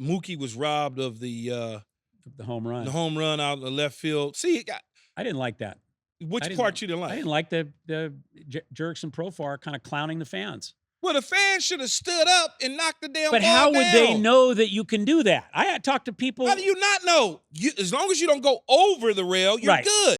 Mookie was robbed of the home run. The home run out in the left field. See, I didn't like that. Which part you didn't like? I didn't like the jerks and Profar kind of clowning the fans. Well, the fans should have stood up and knocked the damn ball down. But how would they down. know that you can do that? I had talked to people. How do you not know? As long as you don't go over the rail, you're Right. good.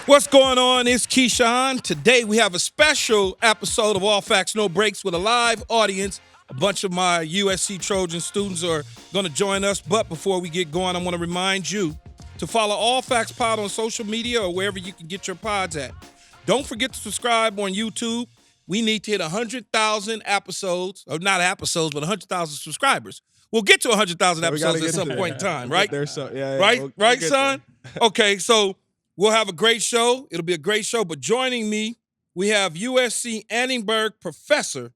What's going on? It's Keyshawn. Today we have a special episode of All Facts, No Breaks with a live audience. A bunch of my USC Trojan students are going to join us. But before we get going, I want to remind you to follow All Facts Pod on social media or wherever you can get your pods at. Don't forget to subscribe on YouTube. We need to hit 100,000 episodes, or not episodes, but 100,000 subscribers. We'll get to 100,000 episodes at some point in time, right? Right, son? Okay, so we'll have a great show. It'll be a great show. But joining me, we have USC Annenberg professor,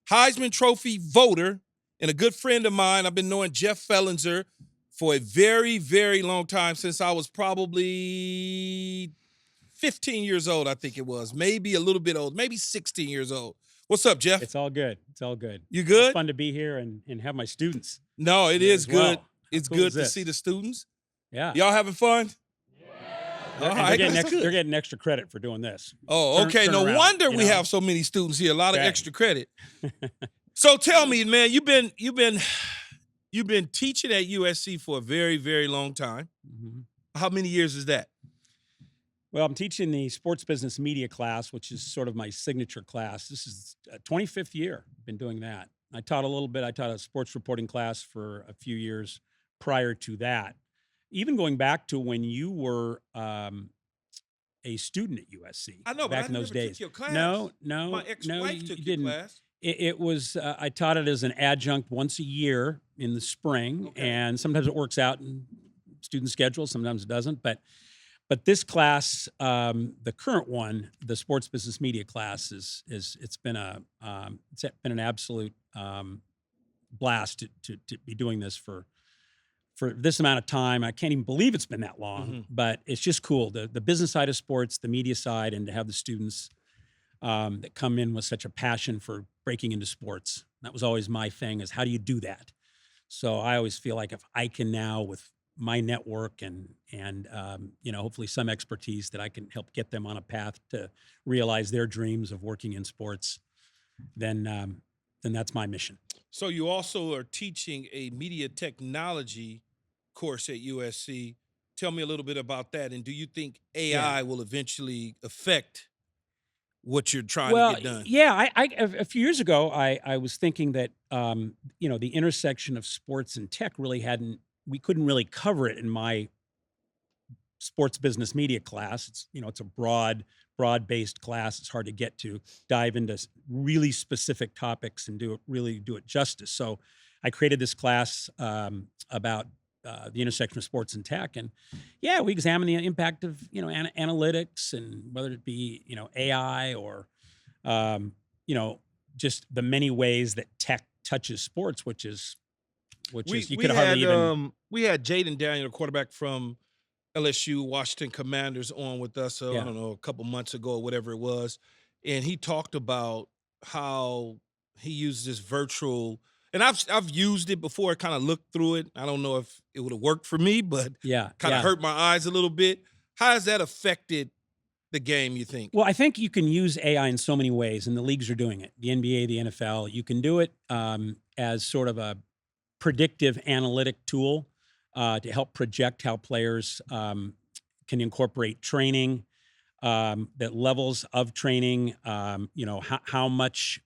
Heisman Trophy voter, and a good friend of mine. I've been knowing Jeff Fellenzer for a very, very long time, since I was probably 15 years old, I think it was. Maybe a little bit old, maybe 16 years old. What's up, Jeff? It's all good. It's all good. You good? It's fun to be here and have my students. No, it is good. Well. It's cool good to see the students. Yeah. Y'all having fun? All right. They're getting extra credit for doing this. Oh, okay. No wonder we have so many students here. A lot of extra credit. So tell me, man, you've been teaching at USC for a very, very long time. Mm-hmm. How many years is that? Well, I'm teaching the sports business media class, which is sort of my signature class. This is 25th year. I've been doing that. I taught a little bit. I taught a sports reporting class for a few years prior to that. Even going back to when you were a student at USC. I know, back but in those days. Took your class. No, my ex-wife took your didn't. Class. It was I taught it as an adjunct once a year in the spring, and sometimes it works out in student schedules, sometimes it doesn't. But this class, the current one, the sports business media class, it's been an absolute blast to be doing this for this amount of time. I can't even believe it's been that long, but it's just cool. The business side of sports, the media side, and to have the students that come in with such a passion for breaking into sports. That was always my thing, is how do you do that? So I always feel like if I can now, with my network and hopefully some expertise, that I can help get them on a path to realize their dreams of working in sports, then that's my mission. So you also are teaching a media technology course at USC. Tell me a little bit about that. And do you think AI will eventually affect what you're trying to get done? Yeah, a few years ago, I was thinking that the intersection of sports and tech we couldn't really cover it in my sports business media class. It's a broad-based class. It's hard to get to, dive into really specific topics and do it justice. So I created this class about the intersection of sports and tech. And we examine the impact of, analytics, and whether it be, AI or, just the many ways that tech touches sports, which is you could hardly even. We had Jaden Daniel, the quarterback from LSU, Washington Commanders, on with us, I don't know, a couple months ago or whatever it was. And he talked about how he used this virtual, and I've used it before. I kind of looked through it. I don't know if it would have worked for me, but kind of hurt my eyes a little bit. How has that affected the game, you think? Well, I think you can use AI in so many ways, and the leagues are doing it. The NBA, the NFL, you can do it as sort of a predictive analytic tool to help project how players can incorporate training, the levels of training, how much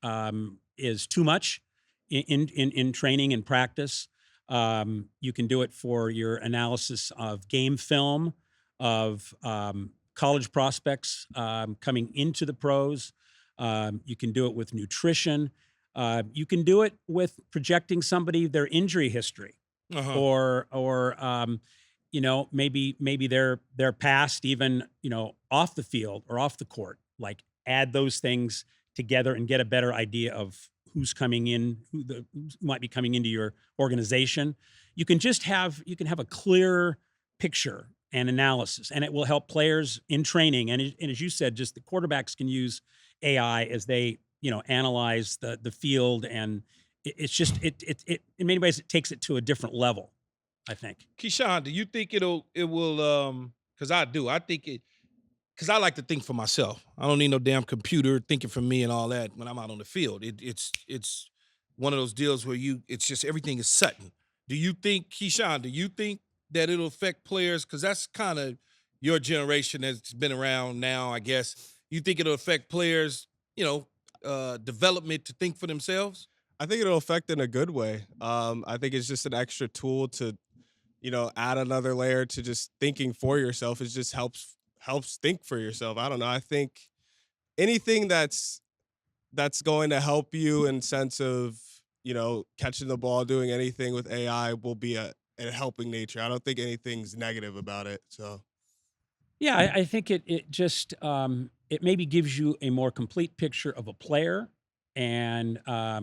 is too much in training and practice. You can do it for your analysis of game film, of college prospects coming into the pros. You can do it with nutrition. You can do it with projecting somebody, their injury history, or maybe their past, even off the field or off the court. Like, add those things together and get a better idea of who's coming in, who might be coming into your organization. You can have a clearer picture and analysis, and it will help players in training. And as you said, just the quarterbacks can use AI as they, analyze the field, and it in many ways it takes it to a different level, I think. Keyshawn, do you think it will? Because I do. I think it. Because I like to think for myself. I don't need no damn computer thinking for me and all that when I'm out on the field. It's one of those deals where it's just everything is sudden. Do you think, Keyshawn, that it'll affect players? Because that's kind of your generation that's been around now, I guess. You think it'll affect players, development to think for themselves? I think it'll affect in a good way. I think it's just an extra tool to, add another layer to just thinking for yourself. It just helps think for yourself. I don't know. I think anything that's going to help you in sense of, catching the ball, doing anything with AI will be a helping nature. I don't think anything's negative about it. So, yeah, I think it just it maybe gives you a more complete picture of a player, and I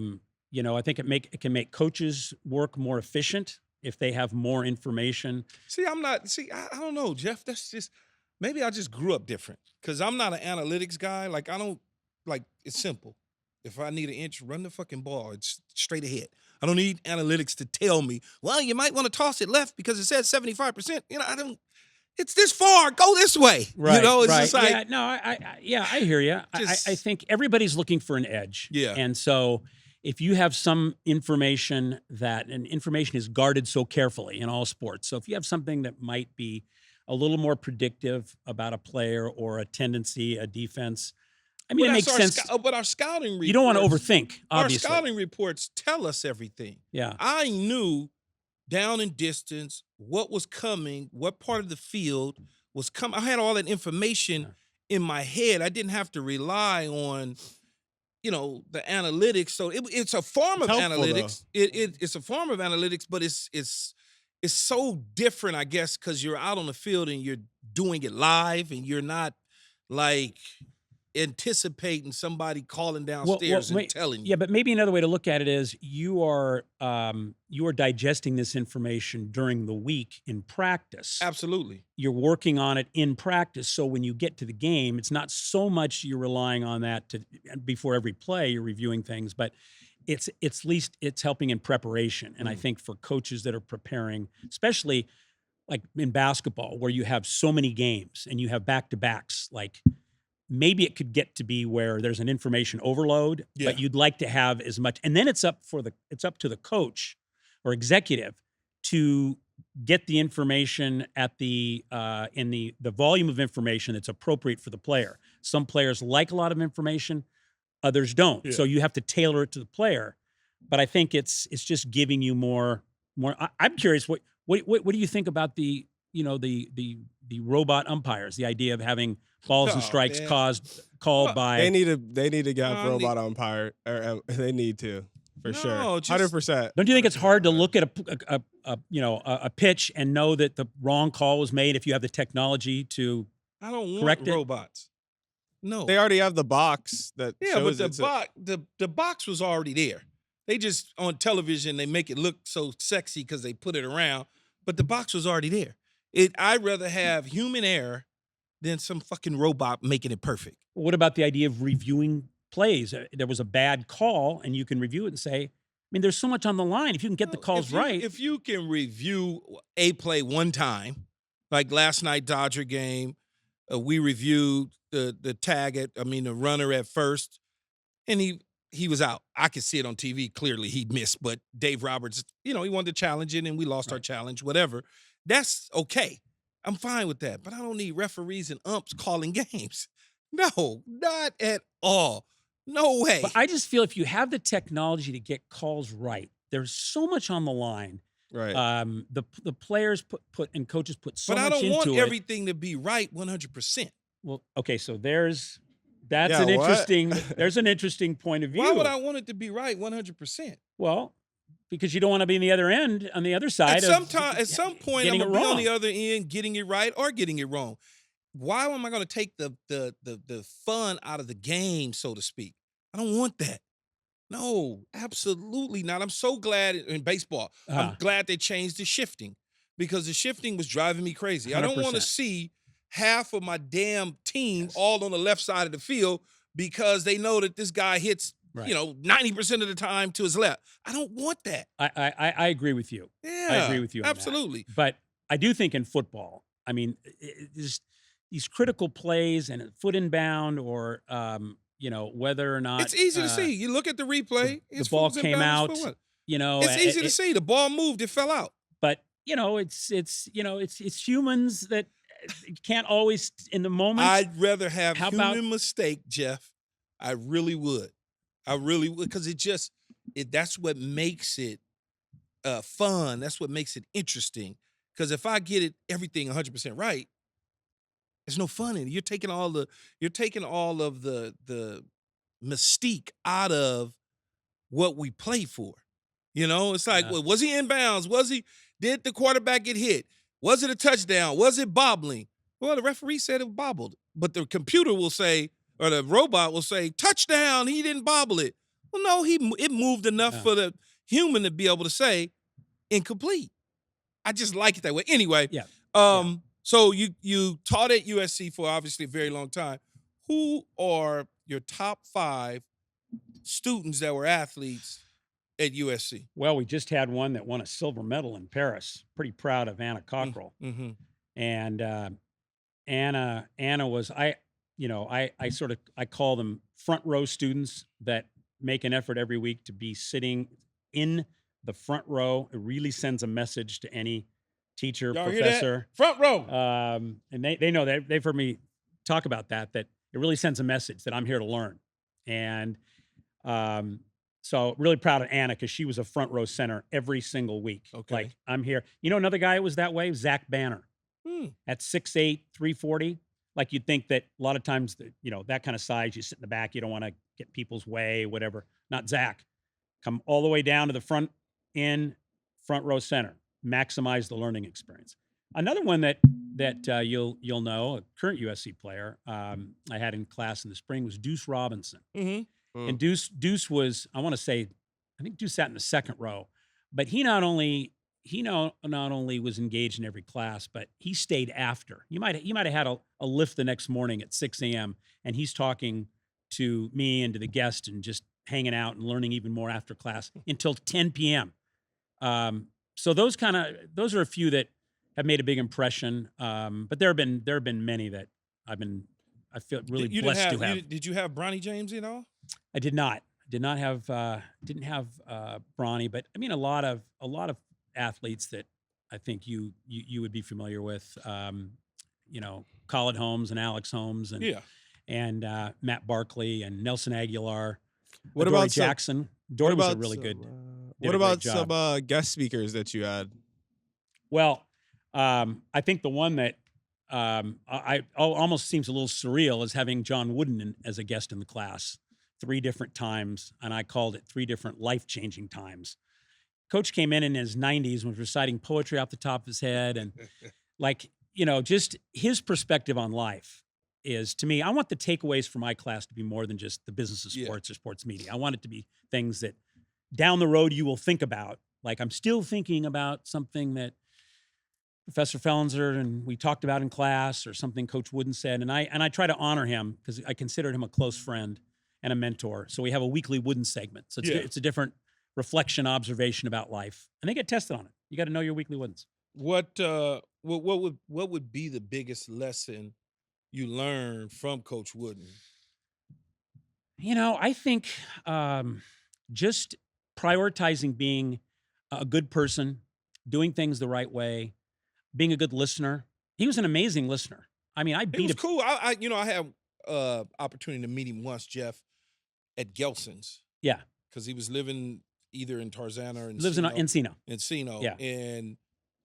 think it can make coaches work more efficient if they have more information. I don't know, Jeff. That's just maybe I just grew up different because I'm not an analytics guy. Like it's simple. If I need an inch, run the fucking ball. It's straight ahead. I don't need analytics to tell me, well, you might want to toss it left because it says 75%. It's this far, go this way. Right, it's right. just like. Yeah, no, I hear you. I think everybody's looking for an edge. Yeah. And so if you have some information and information is guarded so carefully in all sports. So if you have something that might be a little more predictive about a player or a tendency, a defense, I mean, it makes sense. But our scouting reports. You don't want to overthink, obviously. Our scouting reports tell us everything. Yeah. I knew down in distance what was coming, what part of the field was coming. I had all that information in my head. I didn't have to rely on, the analytics. So it's a form of analytics. It's a form of analytics, but it's so different, I guess, because you're out on the field and you're doing it live and you're not like anticipating somebody calling downstairs and telling you. Yeah, but maybe another way to look at it is you are digesting this information during the week in practice. Absolutely. You're working on it in practice, so when you get to the game, it's not so much you're relying on that before every play. You're reviewing things, but it's at least it's helping in preparation. And I think for coaches that are preparing, especially like in basketball, where you have so many games and you have back-to-backs, like. Maybe it could get to be where there's an information overload, but you'd like to have as much. And then it's up to the coach or executive to get the information at in the volume of information that's appropriate for the player. Some players like a lot of information, others don't. Yeah. So you have to tailor it to the player. But I think it's just giving you more. I'm curious, what do you think about the robot umpires? The idea of having balls and strikes called by. They need to get a robot umpire. They need to for sure. 100%. Don't you think it's hard to look at a pitch and know that the wrong call was made if you have the technology to? I don't correct want robots. No, they already have the box that. Yeah, shows but the box was already there. They just on television they make it look so sexy because they put it around, but the box was already there. I'd rather have human error than some fucking robot making it perfect. What about the idea of reviewing plays? There was a bad call, and you can review it and say, I mean, there's so much on the line. If you can get the calls right. If you can review a play one time, like last night Dodger game, we reviewed the runner at first, and he was out. I could see it on TV clearly. He missed, but Dave Roberts, he wanted to challenge it, and we lost our challenge, whatever. That's okay. I'm fine with that, but I don't need referees and umps calling games. No, not at all. No way. But I just feel if you have the technology to get calls right, there's so much on the line. Right. The players put and coaches put so much into it. But I don't want everything to be right 100%. Well, okay, so there's an interesting point of view. Why would I want it to be right 100%? Well, because you don't want to be on the other side. At some point, I'm going to be on the other end, getting it right or getting it wrong. Why am I going to take the fun out of the game, so to speak? I don't want that. No, absolutely not. I'm so glad in baseball. I'm glad they changed the shifting because the shifting was driving me crazy. I don't want to 100%. see half of my damn team all on the left side of the field because they know that this guy hits, Right. 90% of the time to his left. I don't want that. I agree with you. Yeah, I agree with you on that. absolutely. But I do think in football, I mean, just these critical plays and a foot inbound or, whether or not It's easy to see. You look at the replay. the ball came out, It's easy to see. The ball moved. It fell out. But it's humans that can't always in the moment. I'd rather have How human about- mistake, Jeff. I really would. Because that's what makes it fun. That's what makes it interesting. Because if I get everything 100% right, there's no fun in it. You're taking all of the mystique out of what we play for. It's like, well, was he inbounds? Did the quarterback get hit? Was it a touchdown? Was it bobbling? Well, the referee said it bobbled, but the computer will say, or the robot will say, touchdown, he didn't bobble it. Well, no, it moved enough for the human to be able to say incomplete. I just like it that way. Anyway, so you taught at USC for obviously a very long time. Who are your top 5 students that were athletes at USC? Well, we just had one that won a silver medal in Paris. Pretty proud of Anna Cockrell. Mm-hmm. And Anna was I call them front row students that make an effort every week to be sitting in the front row. It really sends a message to any teacher, Y'all professor. hear that? Front row. And they know that they've heard me talk about that it really sends a message that I'm here to learn. And so really proud of Anna because she was a front row center every single week. Okay. Like, I'm here. Another guy who was that way, Zach Banner. At 6'8", 340. Like, you'd think that a lot of times, that kind of size, you sit in the back, you don't want to get people's way, whatever. Not Zach. Come all the way down to the front row center. Maximize the learning experience. Another one that you'll know, a current USC player I had in class in the spring was Deuce Robinson. Mm-hmm. And Deuce was, I think Deuce sat in the second row, but he not only was engaged in every class, but he stayed after. He might have had a lift the next morning at 6 a.m. and he's talking to me and to the guest and just hanging out and learning even more after class until 10 p.m. So those are a few that have made a big impression. But there have been many that I feel really blessed to have. Did you have Bronny James at all? I did not. Didn't have Bronny, but I mean a lot of athletes that I think you would be familiar with. Khalid Holmes and Alex Holmes and Matt Barkley and Nelson Aguilar. What Dory about Jackson? Dory was a really good. What about some guest speakers that you had? Well, I think the one that I almost seems a little surreal is having John Wooden as a guest in the class 3 different times, and I called it 3 different life-changing times. Coach came in his 90s and was reciting poetry off the top of his head, and just his perspective on life is, to me, I want the takeaways from my class to be more than just the business of sports or sports media. I want it to be things that down the road you will think about. Like, I'm still thinking about something that Professor Fellenzer and we talked about in class, or something Coach Wooden said, and I try to honor him because I considered him a close friend and a mentor. So we have a weekly Wooden segment. So it's a different reflection, observation about life, and they get tested on it. You got to know your weekly Woodens. What would be the biggest lesson you learned from Coach Wooden? I think just prioritizing being a good person, doing things the right way, being a good listener. He was an amazing listener. I mean, It was cool. I had opportunity to meet him once, Jeff, at Gelson's. Yeah. Because he was living either in Tarzana or lives in Encino. Encino. Yeah. And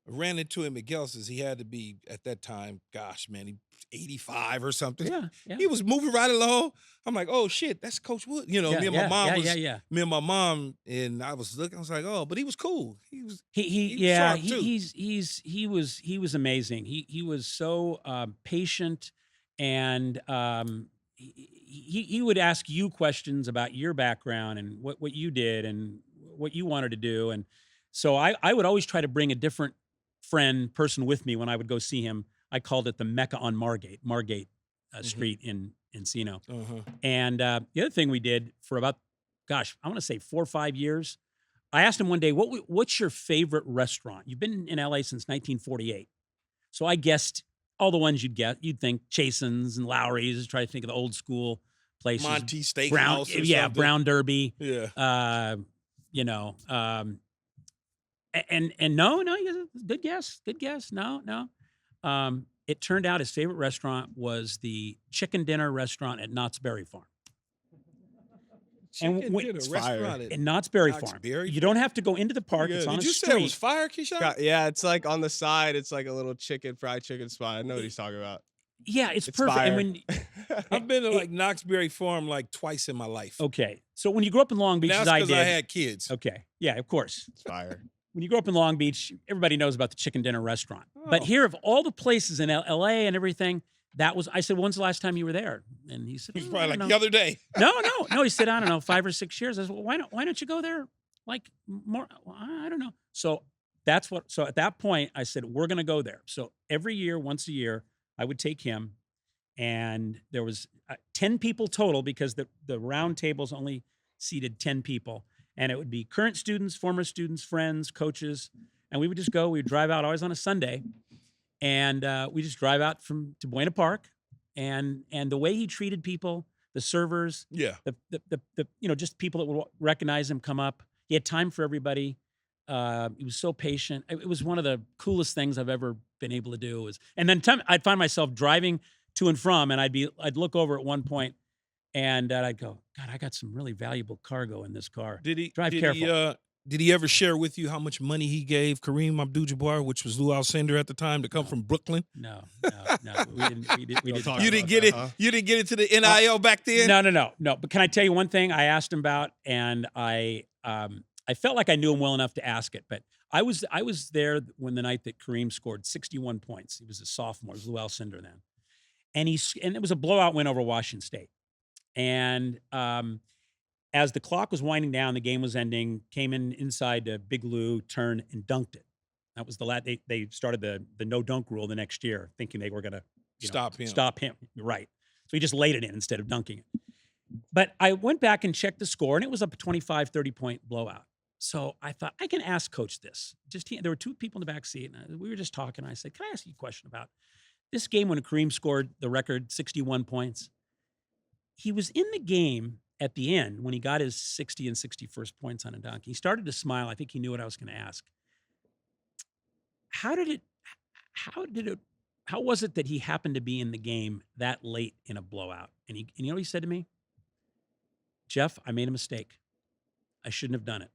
I ran into him at Gelson's. He had to be, at that time, gosh, man, he 85 or something. Yeah. He was moving right along. I'm like, oh shit, that's Coach Wood. Me and my mom me and my mom, and I was looking. I was like, oh, but he was cool. He was sharp too. He was amazing. He was so patient, and he would ask you questions about your background and what you did and what you wanted to do. And so I would always try to bring a different person with me when I would go see him. I called it the Mecca on Margate Street in Encino. And the other thing we did for about, gosh, I want to say 4 or 5 years, I asked him one day, what's your favorite restaurant? You've been in LA since 1948. So I guessed all the ones you'd think Chasen's and Lowry's, try to think of the old school places. Monty Steakhouse or something. Brown Derby. Yeah. You know, and no, good guess. No. It turned out his favorite restaurant was the chicken dinner restaurant at Knott's Berry Farm. Chicken dinner restaurant in Knott's Berry Farm. You don't have to go into the park. Yeah. It's on Did a you street. say it was fire, Keyshawn? Yeah, it's like on the side. It's like a little fried chicken spot. I know what he's talking about. Yeah, it's perfect. Fire. And when I've been to like Knott's Berry Farm like twice in my life. okay, so when you grow up in Long Beach, That's as I because did, I had kids. okay, yeah, of course. It's fire. When you grow up in Long Beach, everybody knows about the chicken dinner restaurant. But Oh. here, of all the places in LA and everything, I said, when's the last time you were there? And he said, It was "Oh, probably I like don't the know." other day. No. He said, I don't know, 5 or 6 years. I said, well, why don't you go there? Like more, well, I don't know. So so at that point, I said, we're going to go there. So every year, once a year, I would take him, and there was 10 people total because the round tables only seated 10 people. And it would be current students, former students, friends, coaches. And we would just go, we would drive out always on a Sunday. And we just drive out to Buena Park. And the way he treated people, the servers, Yeah. the just people that would recognize him come up. He had time for everybody. He was so patient. It was one of the coolest things I've ever been able to do. And then I'd find myself driving to and from, and I'd look over at one point, and I'd go, God, I got some really valuable cargo in this car. Did he Drive careful. Did he ever share with you how much money he gave Kareem Abdul-Jabbar, which was Lou Alcindor at the time, to come from Brooklyn? No. We didn't talk You about didn't get that. it. You didn't get into the NIL back then. No. But can I tell you one thing I asked him about, and I felt like I knew him well enough to ask it, but I was there when the night that Kareem scored 61 points. He was a sophomore. It was Lou Alcindor then, and it was a blowout win over Washington State. And as the clock was winding down, the game was ending. Came inside to Big Lou, turned and dunked it. That was the last. They started the no dunk rule the next year, thinking they were going to Stop him. Stop him. You're right. So he just laid it in instead of dunking it. But I went back and checked the score, and it was a 25, 30-point blowout. So I thought, I can ask Coach this. There were 2 people in the back seat, and we were just talking. I said, can I ask you a question about this game when Kareem scored the record 61 points? He was in the game at the end when he got his 60 and 61st points on a dunk. He started to smile. I think he knew what I was going to ask. How was it that he happened to be in the game that late in a blowout? And you know what he said to me? Jeff, I made a mistake. I shouldn't have done it.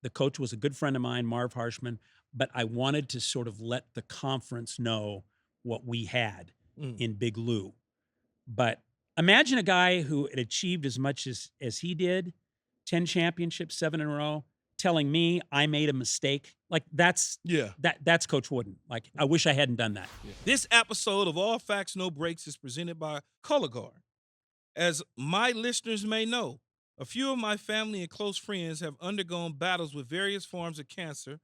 The coach was a good friend of mine, Marv Harshman, but I wanted to sort of let the conference know what we had in Big Lou. But imagine a guy who had achieved as much as he did, 10 championships, 7 in a row, telling me I made a mistake. Like that's Coach Wooden. Like, I wish I hadn't done that. Yeah. This episode of All Facts, No Breaks is presented by Color Guard. As my listeners may know, a few of my family and close friends have undergone battles with various forms of cancer,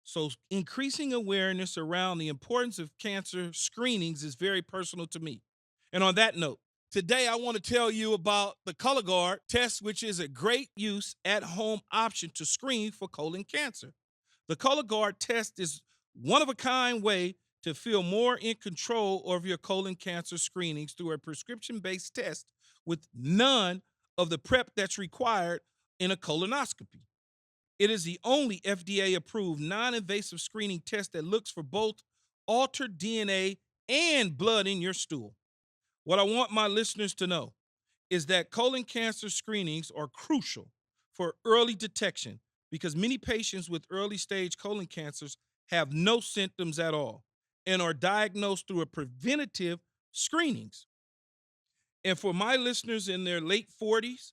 so increasing awareness around the importance of cancer screenings is very personal to me. And on that note, today I want to tell you about the Color Guard test, which is a great use at-home option to screen for colon cancer. The Color Guard test is one-of-a-kind way to feel more in control of your colon cancer screenings through a prescription-based test with none of the prep that's required in a colonoscopy. It is the only FDA-approved non-invasive screening test that looks for both altered DNA and blood in your stool. What I want my listeners to know is that colon cancer screenings are crucial for early detection because many patients with early-stage colon cancers have no symptoms at all and are diagnosed through a preventative screenings. And for my listeners in their late 40s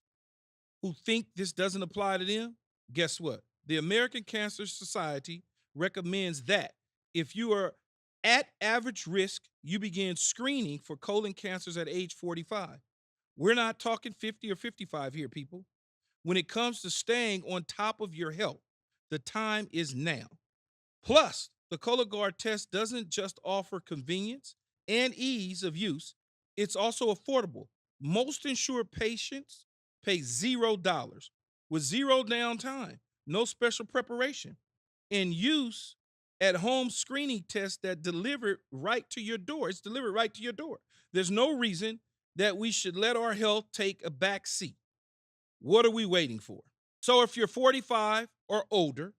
who think this doesn't apply to them, guess what? The American Cancer Society recommends that if you are at average risk, you begin screening for colon cancers at age 45. We're not talking 50 or 55 here, people. When it comes to staying on top of your health, the time is now. Plus, the Cologuard test doesn't just offer convenience and ease of use, it's also affordable. Most insured patients pay $0 with zero downtime, no special preparation, and use at home screening tests that deliver right to your door. It's delivered right to your door. There's no reason that we should let our health take a back seat. What are we waiting for? So if you're 45 or older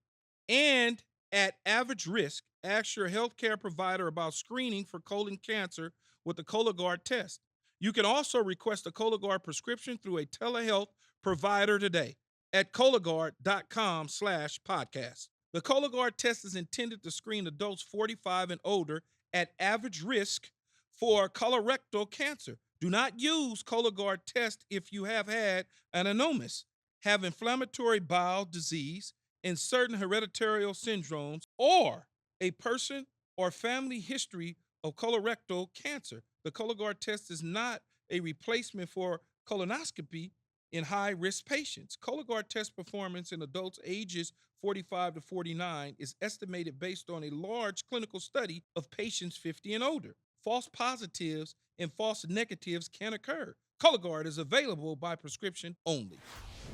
and at average risk, ask your healthcare provider about screening for colon cancer with the Cologuard test. You can also request a Cologuard prescription through a telehealth provider today at Cologuard.com/podcast. The Cologuard test is intended to screen adults 45 and older at average risk for colorectal cancer. Do not use Cologuard test if you have had an anomalous, have inflammatory bowel disease, and certain hereditary syndromes, or a person or family history of colorectal cancer. The Cologuard test is not a replacement for colonoscopy in high-risk patients. Cologuard test performance in adults ages 45 to 49 is estimated based on a large clinical study of patients 50 and older. False positives and false negatives can occur. Cologuard is available by prescription only.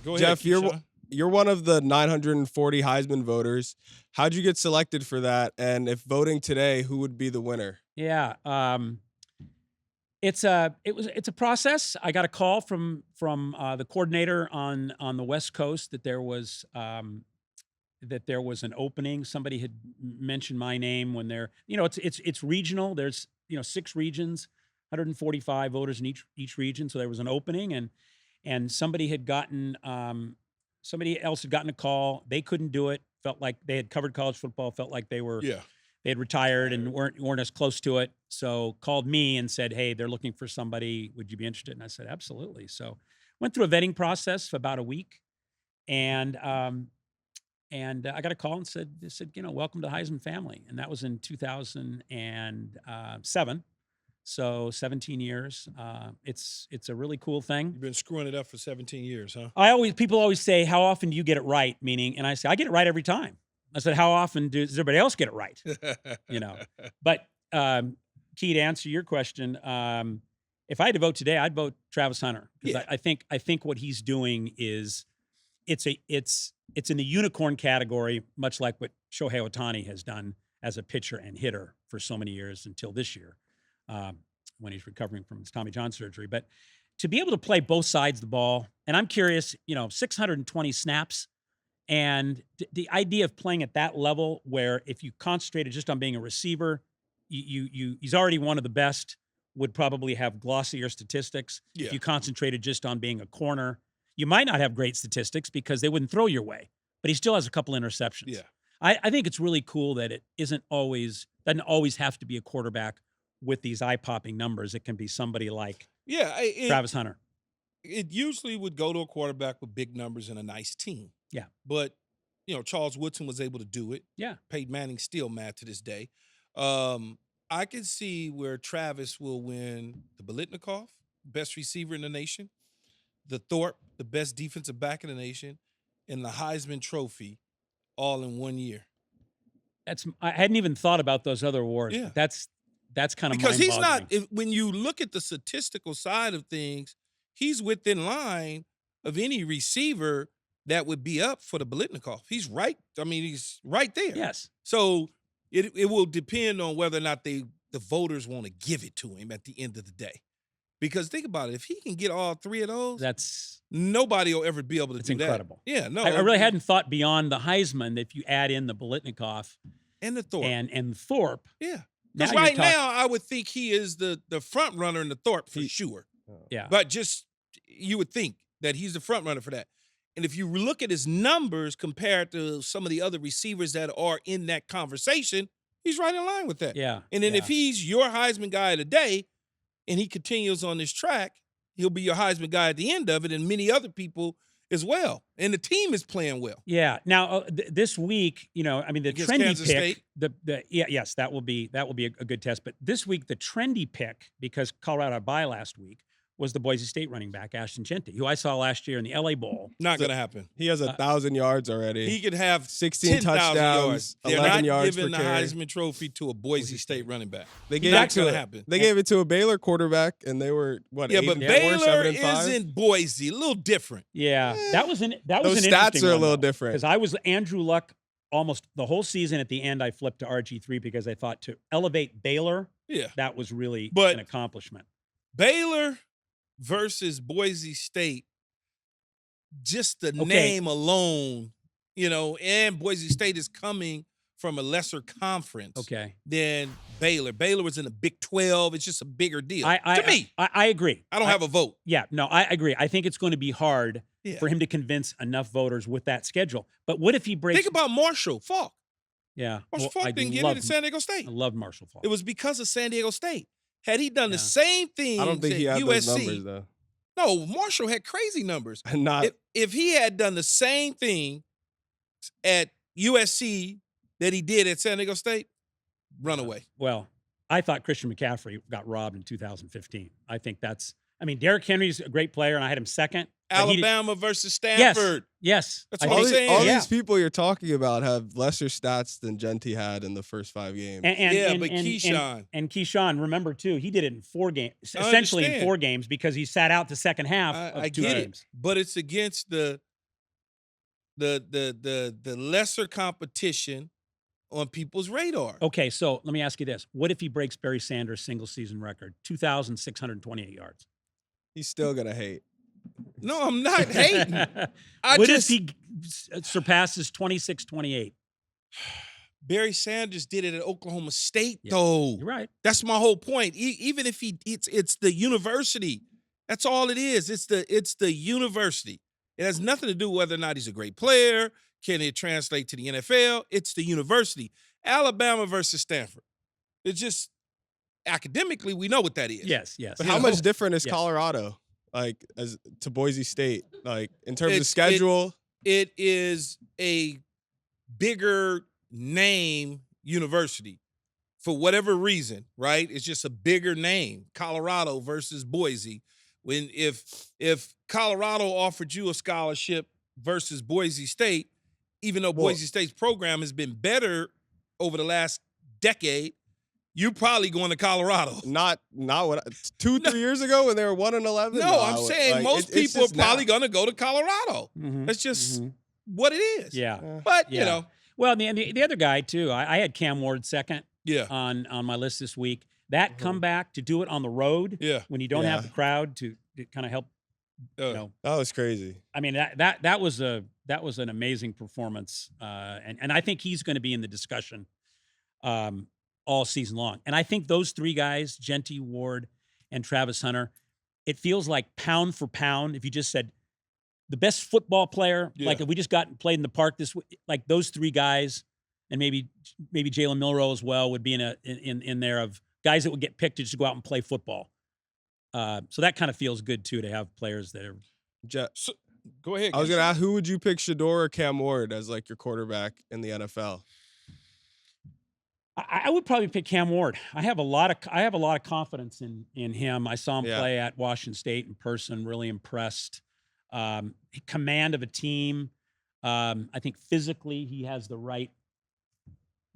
Go ahead, Jeff, Keyshawn. you're one of the 940 Heisman voters. How'd you get selected for that? And if voting today, who would be the winner? Yeah, it's a process. I got a call from the coordinator on the West Coast that there was an opening. Somebody had mentioned my name when it's regional. There's 6 regions, 145 voters in each region. So there was an opening, and somebody else had gotten a call. They couldn't do it. Felt like they had covered college football. Felt like they had retired and weren't as close to it. So called me and said, "Hey, they're looking for somebody. Would you be interested?" And I said, "Absolutely." So went through a vetting process for about a week, and I got a call and said, "Welcome to the Heisman family." And that was in 2007. So 17 years. It's a really cool thing. You've been screwing it up for 17 years, huh? People always say, "How often do you get it right?" Meaning, and I say, "I get it right every time." I said, "How often does everybody else get it right?" But Key, to answer your question, if I had to vote today, I'd vote Travis Hunter, because I think what he's doing is it's in the unicorn category, much like what Shohei Ohtani has done as a pitcher and hitter for so many years until this year, when he's recovering from his Tommy John surgery. But to be able to play both sides of the ball, and I'm curious, 620 snaps. And the idea of playing at that level, where if you concentrated just on being a receiver, he's already one of the best, would probably have glossier statistics. Yeah. If you concentrated just on being a corner, you might not have great statistics because they wouldn't throw your way. But he still has a couple interceptions. Yeah. I think it's really cool that it doesn't always have to be a quarterback with these eye-popping numbers. It can be somebody like Travis Hunter. It usually would go to a quarterback with big numbers and a nice team. Yeah. But, Charles Woodson was able to do it. Yeah. Peyton Manning's still mad to this day. I can see where Travis will win the Biletnikoff, best receiver in the nation, the Thorpe, the best defensive back in the nation, and the Heisman Trophy all in 1 year. I hadn't even thought about those other awards. Yeah. That's kind of because he's mind-boggling. not. When you look at the statistical side of things, he's within line of any receiver that would be up for the Biletnikoff. He's right. I mean, he's right there. Yes. So it will depend on whether or not the voters want to give it to him at the end of the day. Because think about it, if he can get all 3 of those, nobody will ever be able to do that. It's incredible. Yeah, no. I really hadn't thought beyond the Heisman that if you add in the Biletnikoff and the Thorpe. And Thorpe. Yeah. Because right now, I would think he is the front runner in the Thorpe for sure. Yeah. But you would think that he's the front runner for that. And if you look at his numbers compared to some of the other receivers that are in that conversation, he's right in line with that. Yeah. And then if he's your Heisman guy of the day and he continues on this track, he'll be your Heisman guy at the end of it, and many other people as well. And the team is playing well. Yeah. Now this week, the against trendy Kansas pick, State? that will be a good test. But this week, the trendy pick, because Colorado had a bye last week, was the Boise State running back, Ashton Jeanty, who I saw last year in the LA Bowl. Not going to happen. He has 1,000 yards already. He could have 16 10,000 touchdowns, yards. They're 11 not yards giving per the carry. Heisman Trophy to a Boise State running back. They gave Not it to going to happen. They gave it to a Baylor quarterback, and they were what? Yeah, 8 but and 4, Baylor 7 and is 5? in Boise, a little different. Yeah, that was an Those an stats interesting are a one, little though, different. because I was Andrew Luck almost the whole season. At the end, I flipped to RG3 because I thought to elevate Baylor, Yeah. that was really But- an accomplishment. Baylor versus Boise State, just the Okay. name alone, and Boise State is coming from a lesser conference Okay, than Baylor. Baylor was in the Big 12. It's just a bigger deal. to me, I agree. I don't have a vote. Yeah, no, I agree. I think it's going to be hard Yeah. for him to convince enough voters with that schedule. But what if he breaks? Think about Marshall Faulk. Yeah, Marshall well, Faulk didn't get it at San Diego State. I love Marshall Faulk. It was because of San Diego State. Had he done the Yeah. same thing I don't think he at had USC, those numbers though. no, Marshall had crazy numbers. Not If he had done the same thing at USC that he did at San Diego State, runaway. Well, I thought Christian McCaffrey got robbed in 2015. I think that's. I mean, Derrick Henry's a great player, and I had him second. but he did- Alabama versus Stanford. Yes. That's I what I'm think- saying. all yeah. these people you're talking about have lesser stats than Jeanty had in the first 5 games. But Keyshawn. And Keyshawn, remember too, he did it in 4 games, essentially in understand. 4 games because he sat out the second half of I 2 get games. it, but it's against the lesser competition on people's radar. Okay, so let me ask you this: what if he breaks Barry Sanders' single season record, 2,628 yards? He's still gonna hate. No, I'm not hating. What if he surpasses 26-28? Barry Sanders did it at Oklahoma State, Yeah. though. You're right. That's my whole point. Even if it's the university. That's all it is. It's the university. It has nothing to do with whether or not he's a great player. Can it translate to the NFL? It's the university. Alabama versus Stanford. It's just academically, we know what that is. Yes. But You how know? much different is Yes. Colorado, like as to Boise State, like in terms of It's- schedule? It is a bigger name university for whatever reason, right? It's just a bigger name. Colorado versus Boise. If Colorado offered you a scholarship versus Boise State, even though Well- Boise State's program has been better over the last decade, you're probably going to Colorado. Not what 2-3 years ago when they were 1-11. No, I'm saying most it's people are just now. probably going to go to Colorado. Mhm, That's just mhm. what it is. Yeah. But, Yeah. Well, the other guy too. I had Cam Ward second yeah. on my list this week. That comeback to do it on the road Yeah. when you don't have Yeah. the crowd to kind of help. That was crazy. I mean that was an amazing performance, and I think he's going to be in the discussion all season long. And I think those 3 guys, Jeanty, Ward, and Travis Hunter, it feels like pound for pound. If you just said the best football player, Yeah. like if we just got and played in the park this week, like those 3 guys, and maybe Jalen Milroe as well would be in there of guys that would get picked to just go out and play football. So that kind of feels good too to have players that are. So, go ahead. I was Keyshawn. gonna ask, who would you pick, Shador or Cam Ward, as like your quarterback in the NFL? I would probably pick Cam Ward. I have a lot of confidence in him. I saw him Yeah. play at Washington State in person. Really impressed. Command of a team. I think physically he has the right,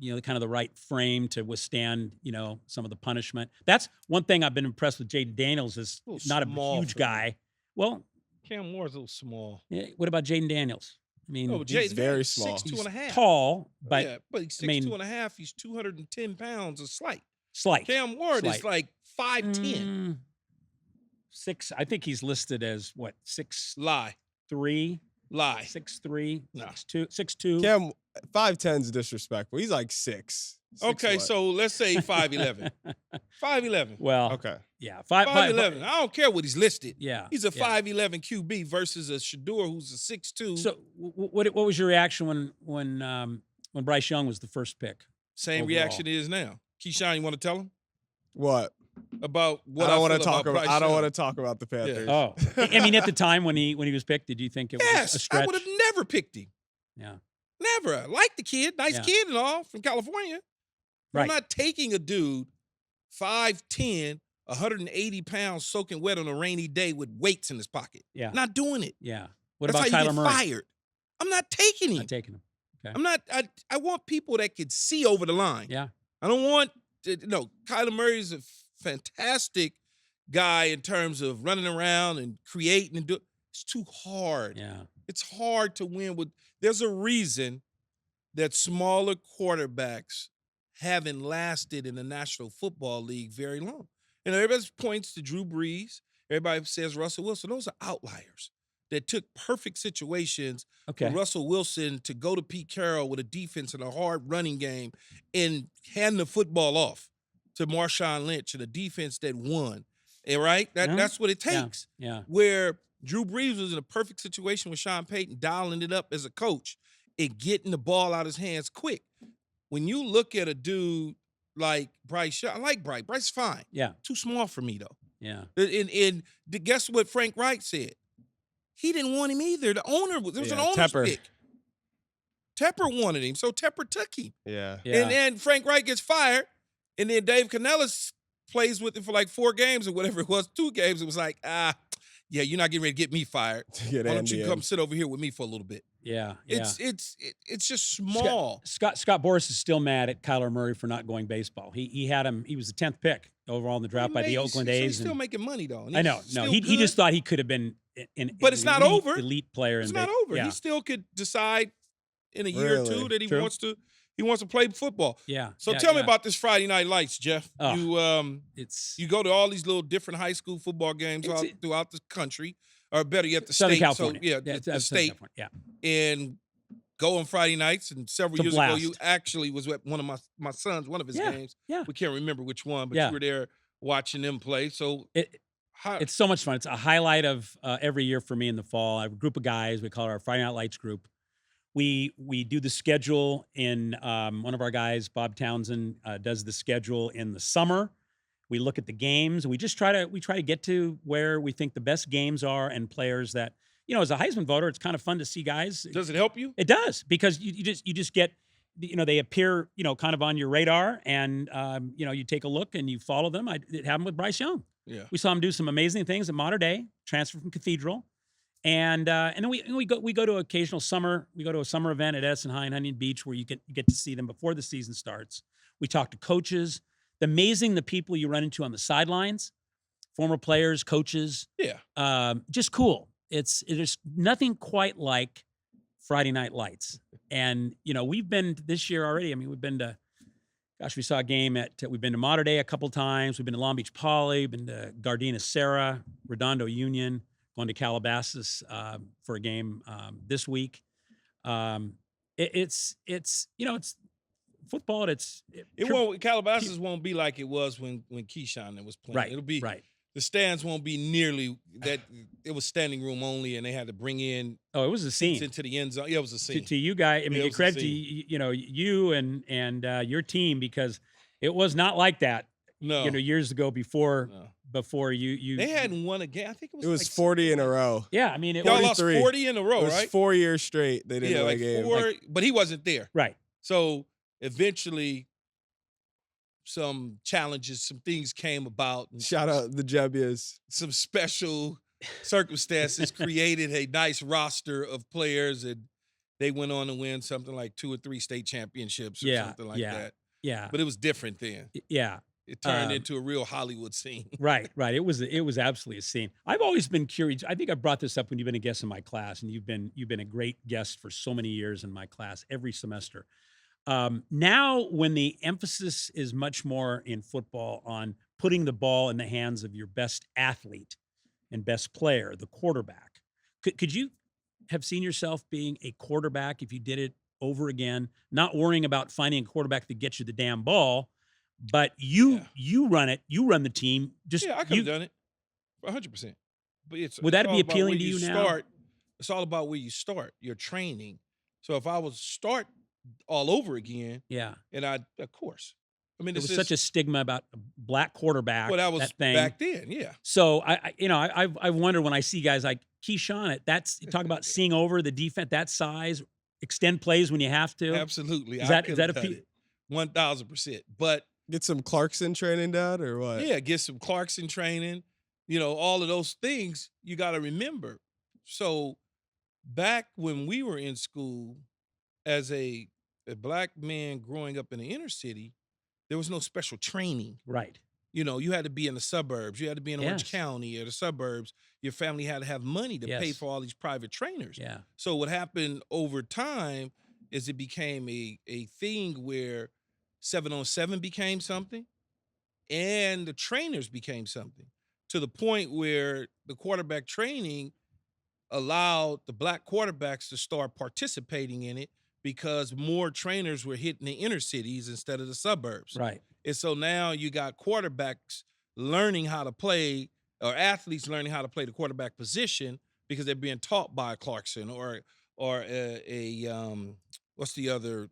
kind of the right frame to withstand, some of the punishment. That's one thing I've been impressed with. Jaden Daniels is A little not a small huge for me. guy. Well, Cam Moore's a little small. what about Jaden Daniels? I mean, No, he's Jaden's very small. 6'2" and a half. tall, but yeah, but he's 6'2" I mean- and a half. He's 210 pounds, a slight. slight. Cam Ward is Slight. like 5'10". 6. I think he's listed as what 6'3", Lie. 6'3", No. 6'2", 6'2". Cam 5'10" is disrespectful. He's like 6. Okay, what? so let's say 5'11". 5'11". Well, Okay. yeah, 5'11". I don't care what he's listed. Yeah, He's a yeah. 5'11" QB versus a Shador who's a 6'2". So, what was your reaction when Bryce Young was the first pick? Same overall. reaction it is now. Keyshawn, you want to tell him What? about what I don't want to feel talk about. Bryce I don't Young? want to talk about the Panthers. Oh, I mean, at the time when he was picked, did you think it was a Yes, I stretch? would have never picked him. Yeah, Never. I like the kid, nice Yeah. kid and all from California. I'm right. not taking a dude 5'10" 180 pounds soaking wet on a rainy day with weights in his pocket. Yeah. Not doing it. Yeah. What That's about how you Kyler get Murray? fired. I'm not taking him. Not taking him. Okay. I'm not. I want people that could see over the line. Yeah. I don't want. No, Kyler Murray is a fantastic guy in terms of running around and creating and do. It's too hard. Yeah. It's hard to win with. There's a reason that smaller quarterbacks haven't lasted in the National Football League very long. And everybody points to Drew Brees. Everybody says Russell Wilson. Those are outliers that took perfect situations Okay. for Russell Wilson to go to Pete Carroll with a defense and a hard running game and hand the football off to Marshawn Lynch and a defense that won. Right? That's what it takes. Yeah. Where Drew Brees was in a perfect situation with Sean Payton, dialing it up as a coach and getting the ball out of his hands quick. When you look at a dude like Bryce Young, I like Bryce. Bryce is fine. Yeah. Too small for me, though. Yeah. And guess what Frank Wright said? He didn't want him either. The owner was, there was an owner's pick. Tepper wanted him, so Tepper took him. Yeah. And then Frank Wright gets fired, and then Dave Canellis plays with him for like 4 games or whatever it was, 2 games. It was like, yeah, you're not getting ready to get me fired. Why don't you come sit over here with me for a little bit? Yeah. It's just small. Scott Boras is still mad at Kyler Murray for not going baseball. He had him. He was the 10th pick overall in the draft by the Oakland A's. He's still making money though. I know. No, he just thought he could have been but it's not over. Elite player. It's not over. Yeah. He still could decide in a year or 2 that he wants to play football. Yeah. So tell me about this Friday Night Lights, Jeff. Oh, You go to all these little different high school football games throughout the country, or better yet, the Southern state. California. So the state. Yeah. And go on Friday nights. And several years ago, you actually was at one of my son's, one of his games. Yeah. We can't remember which one, but you were there watching them play. So it's so much fun. It's a highlight of every year for me in the fall. I have a group of guys. We call it our Friday Night Lights group. We do the schedule in one of our guys, Bob Townsend, does the schedule in the summer. We look at the games. We try to get to where we think the best games are and players that, as a Heisman voter, it's kind of fun to see guys. Does it help you? It does, because you just get, they appear, kind of on your radar, and you take a look and you follow them. It happened with Bryce Young. Yeah. We saw him do some amazing things at Mater Dei, transfer from Cathedral. And then we go to occasional summer. We go to a summer event at Edison High in Huntington Beach where you get to see them before the season starts. We talk to coaches. The people you run into on the sidelines, former players, coaches. Yeah. Just cool. There's nothing quite like Friday Night Lights. And we've been this year already. I mean, we've been to. Gosh, we saw a game we've been to Mater Dei a couple times. We've been to Long Beach Poly. Been to Gardena Serra, Redondo Union. Going to Calabasas for a game this week. It's football. Calabasas won't be like it was when Keyshawn was playing. Right. It'll be right. The stands won't be nearly that. It was standing room only, and they had to bring in. Oh, it was a scene into the end zone. Yeah, it was a scene. To you guys, I mean, credit to you and your team, because it was not like that. No. Years ago before you. They hadn't won a game. I think it was 40 in a row. Yeah, I mean, y'all lost 40 in a row, it was right? 4 years straight. They didn't win a game. But he wasn't there. Right. So eventually, some challenges, some things came about. Shout out the Jebbias. Some special circumstances created a nice roster of players, and they went on to win something like 2 or 3 state championships or something like that. Yeah. But it was different then. Yeah. It turned into a real Hollywood scene. Right. It was absolutely a scene. I've always been curious. I think I brought this up when you've been a guest in my class, and you've been a great guest for so many years in my class every semester. Now, when the emphasis is much more in football on putting the ball in the hands of your best athlete and best player, the quarterback, could you have seen yourself being a quarterback if you did it over again, not worrying about finding a quarterback that gets you the damn ball? But you run it. You run the team. I could have done it 100%. But would that be appealing to you now? It's all about where you start your training. So if I was start all over again, and of course, I mean, there was such a stigma about a black quarterback. Well, that was back then, yeah. So I wonder when I see guys like Keyshawn. You talk about seeing over the defense, that size, extend plays when you have to. Absolutely, is that a 1000%. But Get some Clarkson training down or what? Yeah, get some Clarkson training. All of those things you got to remember. So back when we were in school, as a black man growing up in the inner city, there was no special training. Right. You had to be in the suburbs. You had to be in Orange Yes. County or the suburbs. Your family had to have money to pay Yes. for all these private trainers. Yeah. So what happened over time is it became a thing where 7-on-7 became something and the trainers became something, to the point where the quarterback training allowed the black quarterbacks to start participating in it because more trainers were hitting the inner cities instead of the suburbs. Right. And so now you got quarterbacks learning how to play, or athletes learning how to play the quarterback position because they're being taught by a Clarkson or what's the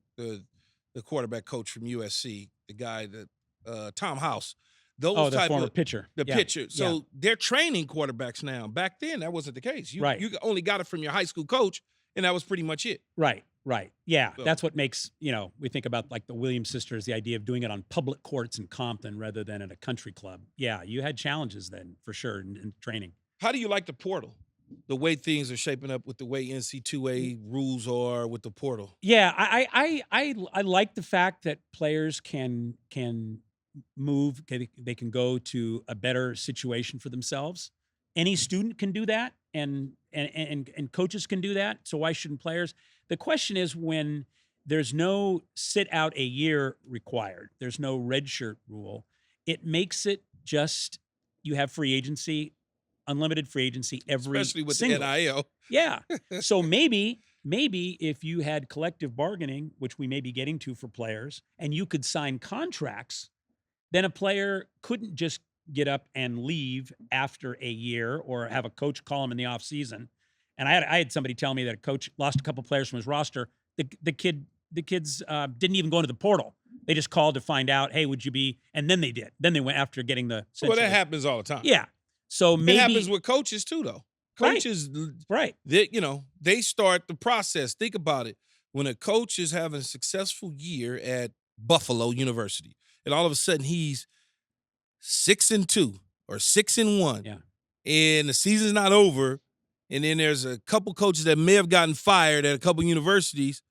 quarterback coach from USC, the guy that Tom House. Those The type former of pitcher. the Yeah. pitcher. So Yeah. they're training quarterbacks now. Back then, that wasn't the case. You Right. you only got it from your high school coach, and that was pretty much it. Right. Yeah. So- That's what makes, we think about like the Williams sisters, the idea of doing it on public courts in Compton rather than at a country club. Yeah. You had challenges then for sure in training. How do you like the portal? The way things are shaping up with the way NC2A rules are with the portal. Yeah. I like the fact that players can move, they can go to a better situation for themselves. Any student can do that, and coaches can do that. So why shouldn't players? The question is, when there's no sit out a year required, there's no redshirt rule, it makes it just, you have free agency, unlimited free agency Especially with single. the NIL. Yeah. So maybe if you had collective bargaining, which we may be getting to for players, and you could sign contracts, then a player couldn't just get up and leave after a year or have a coach call him in the off season. And I had somebody tell me that a coach lost a couple players from his roster. The kids didn't even go into the portal. They just called to find out, hey, would you be? And then they did. Then they went after getting the. Well, that happens all the time. Yeah. So maybe it happens with coaches too, though. Right. Coaches, right. They start the process. Think about it. When a coach is having a successful year at Buffalo University, and all of a sudden he's 6-2 or 6-1, Yeah. and the season's not over, and then there's a couple coaches that may have gotten fired at a couple universities,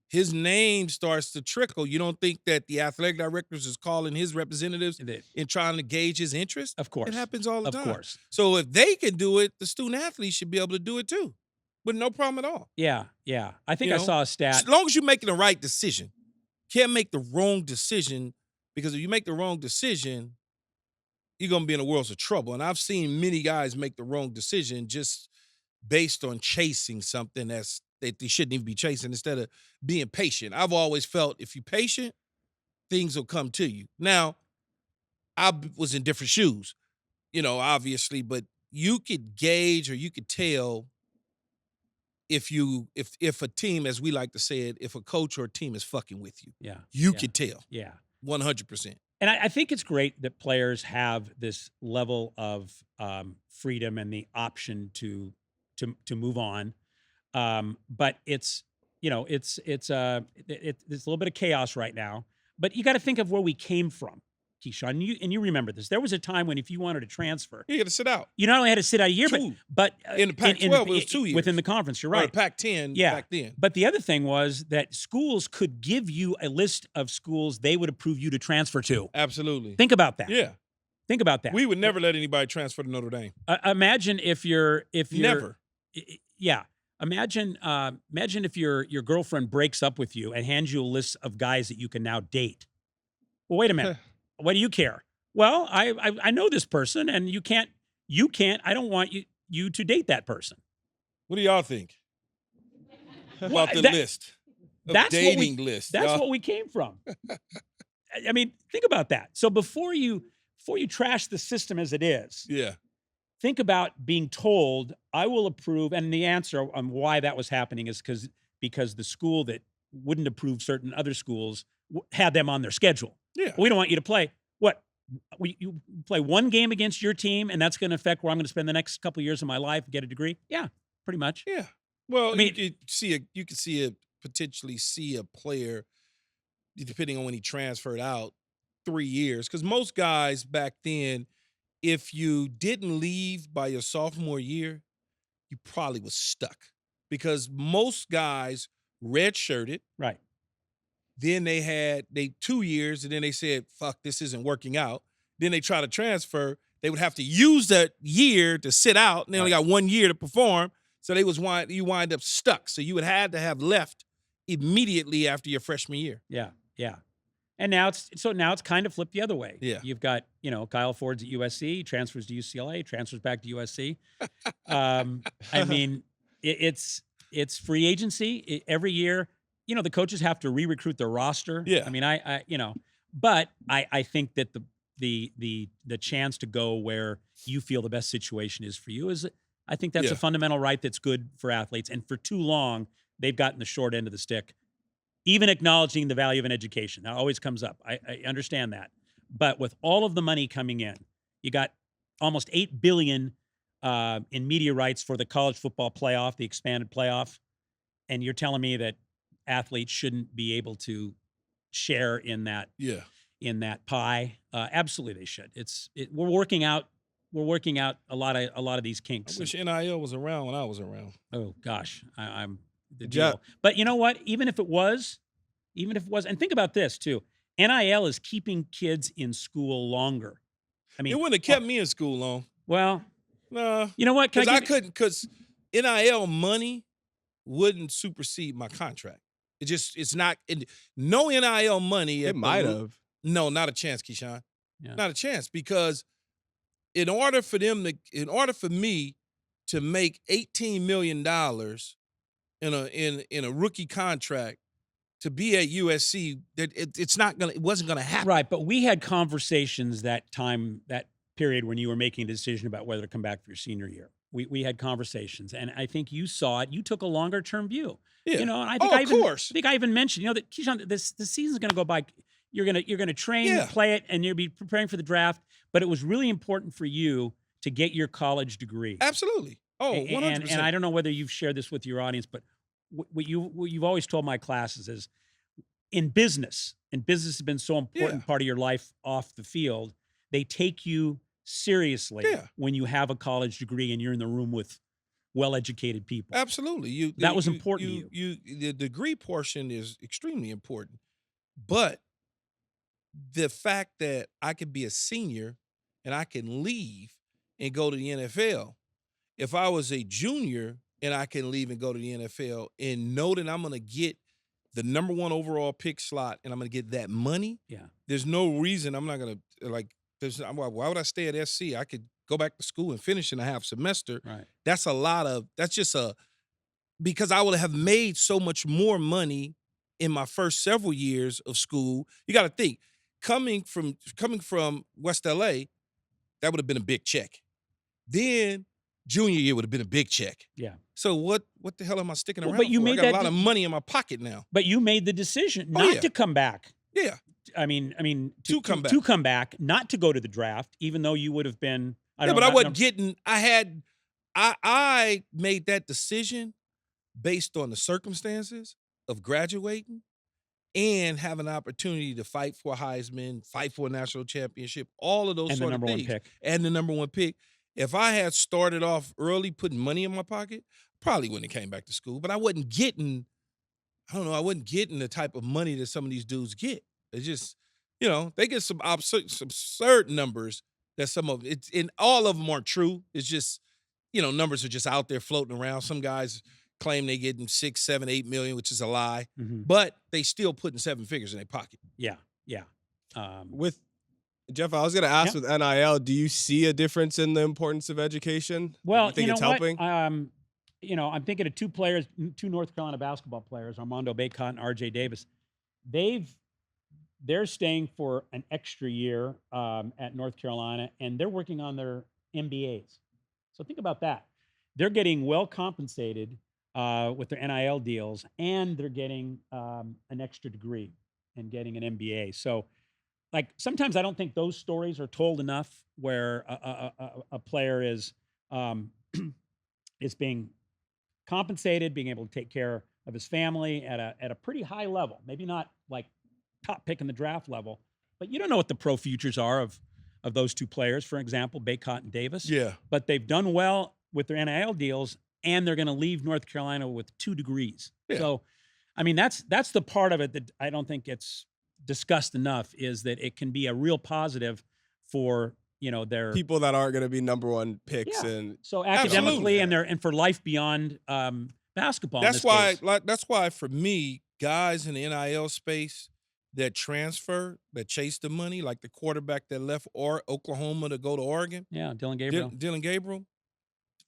his name starts to trickle. You don't think that the athletic directors is calling his representatives and trying to gauge his interest? Of course. It happens all the time. Of course. So if they can do it, the student athletes should be able to do it too, with no problem at all. Yeah. I think I saw a stat. As long as you're making the right decision. Can't make the wrong decision, because if you make the wrong decision, you're going to be in a world of trouble. And I've seen many guys make the wrong decision just based on chasing something that they shouldn't even be chasing, instead of being patient. I've always felt if you're patient, things will come to you. Now, I was in different shoes, obviously, but you could gauge or you could tell if a team, as we like to say it, if a coach or a team is fucking with you. Yeah. You could tell. Yeah. 100%. And I think it's great that players have this level of freedom and the option to move on. But it's a little bit of chaos right now. But you got to think of where we came from, Keyshawn. And you remember this. There was a time when if you wanted to transfer, you had to sit out. You not only had to sit out a year, but in the Pac-12 it was 2 years within the conference. You're right. Or Pac-10 back then. But the other thing was that schools could give you a list of schools they would approve you to transfer to. Absolutely. Think about that. Yeah. Think about that. We would never let anybody transfer to Notre Dame. Imagine if you're never. Yeah. Imagine if your girlfriend breaks up with you and hands you a list of guys that you can now date. Well, wait a minute. What do you care? Well, I know this person, and you can't. I don't want you to date that person. What do y'all think about the list? That's dating list. That's what we came from. I mean, think about that. So before you trash the system as it is, yeah. Think about being told, I will approve. And the answer on why that was happening is because the school that wouldn't approve certain other schools had them on their schedule. Yeah. We don't want you to play. What? You play one game against your team, and that's going to affect where I'm going to spend the next couple of years of my life and get a degree? Yeah, pretty much. Yeah. Well, I mean, you could potentially see a player, depending on when he transferred out, 3 years, because most guys back then, if you didn't leave by your sophomore year, you probably was stuck, because most guys redshirted. Right. Then they had 2 years, and then they said, "Fuck, this isn't working out." Then they try to transfer. They would have to use that year to sit out, and they only got 1 year to perform. So you wind up stuck. So you would have to have left immediately after your freshman year. Yeah. Yeah. And now it's kind of flipped the other way. Yeah. You've got, Kyle Ford's at USC, transfers to UCLA, transfers back to USC. I mean, it's free agency every year. The coaches have to re-recruit their roster. Yeah. I mean, but I think that the chance to go where you feel the best situation is for you I think that's a fundamental right that's good for athletes. And for too long, they've gotten the short end of the stick, even acknowledging the value of an education. That always comes up. I understand that. But with all of the money coming in, you got almost $8 billion in media rights for the college football playoff, the expanded playoff. And you're telling me that athletes shouldn't be able to share in that pie? Absolutely, they should. We're working out a lot of these kinks. I wish NIL was around when I was around. Oh gosh, I'm the deal. But you know what? Even if it was, and think about this too. NIL is keeping kids in school longer. I mean, It wouldn't have kept me in school long. well, Nah, you know what? because NIL money wouldn't supersede my contract. It's not no NIL money. It might have. No, not a chance, Keyshawn. Yeah. Not a chance, because in order for me to make $18 million in a rookie contract to be at USC, it wasn't gonna happen. Right, but we had conversations that period when you were making a decision about whether to come back for your senior year. We had conversations, and I think you saw it. You took a longer term view. Yeah. And I think I even mentioned, that Keyshawn, the season's going to go by. You're gonna train, play it, and you'll be preparing for the draft. But it was really important for you to get your college degrry. Absolutely. Oh, 100%. And I don't know whether you've shared this with your audience, but what you've always told my classes is, in business, and business has been so important part of your life off the field, they take you seriously when you have a college degree and you're in the room with well-educated people. Absolutely. That was important to you. The degree portion is extremely important. But the fact that I could be a senior and I can leave and go to the NFL, if I was a junior and I can leave and go to the NFL and know that I'm going to get the number 1 overall pick slot and I'm going to get that money, there's no reason I'm not going to, why would I stay at SC? I could go back to school and finish in a half semester. Right. Because I would have made so much more money in my first several years of school. You got to think, coming from West LA, that would have been a big check. Then junior year would have been a big check. Yeah. So what the hell am I sticking around but you for? made I got that a lot of money in my pocket now. But you made the decision not to come back. Yeah. I mean, to come back. To come back, not to go to the draft, even though you would have been. I made that decision based on the circumstances of graduating and have an opportunity to fight for a Heisman, fight for a national championship, all of those and sort the of number things. 1 pick. And the number 1 pick. If I had started off early putting money in my pocket, probably wouldn't have came back to school. But I wasn't getting the type of money that some of these dudes get. It's just, they get some absurd numbers that some of it, and all of them aren't true. It's just, numbers are just out there floating around. Some guys claim they getting 6, 7, 8 million, which is a lie, but they still putting 7 figures in their pocket. Yeah. With Jeff, I was going to ask with NIL, do you see a difference in the importance of education? Well, you think it's helping? I'm thinking of 2 players, 2 North Carolina basketball players, Armando Bacot and RJ Davis. They're staying for an extra year at North Carolina, and they're working on their MBAs. So think about that. They're getting well compensated with their NIL deals, and they're getting an extra degree and getting an MBA. So, sometimes I don't think those stories are told enough, where a player is being compensated, being able to take care of his family at a pretty high level. Maybe not like top pick in the draft level, But you don't know what the pro futures are of those two players, for example, Baycott and Davis. Yeah. But they've done well with their NIL deals, and they're going to leave North Carolina with 2 degrees. Yeah. So, I mean, that's the part of it that I don't think it's discussed enough, is that it can be a real positive for, their People that aren't going to be number 1 picks. Yeah. And so academically Absolutely. and for life beyond basketball. That's in this why. case. That's why for me, guys in the NIL space that transfer, that chase the money, like the quarterback that left Oklahoma to go to Oregon, Yeah, Dylan Gabriel. Dylan Gabriel.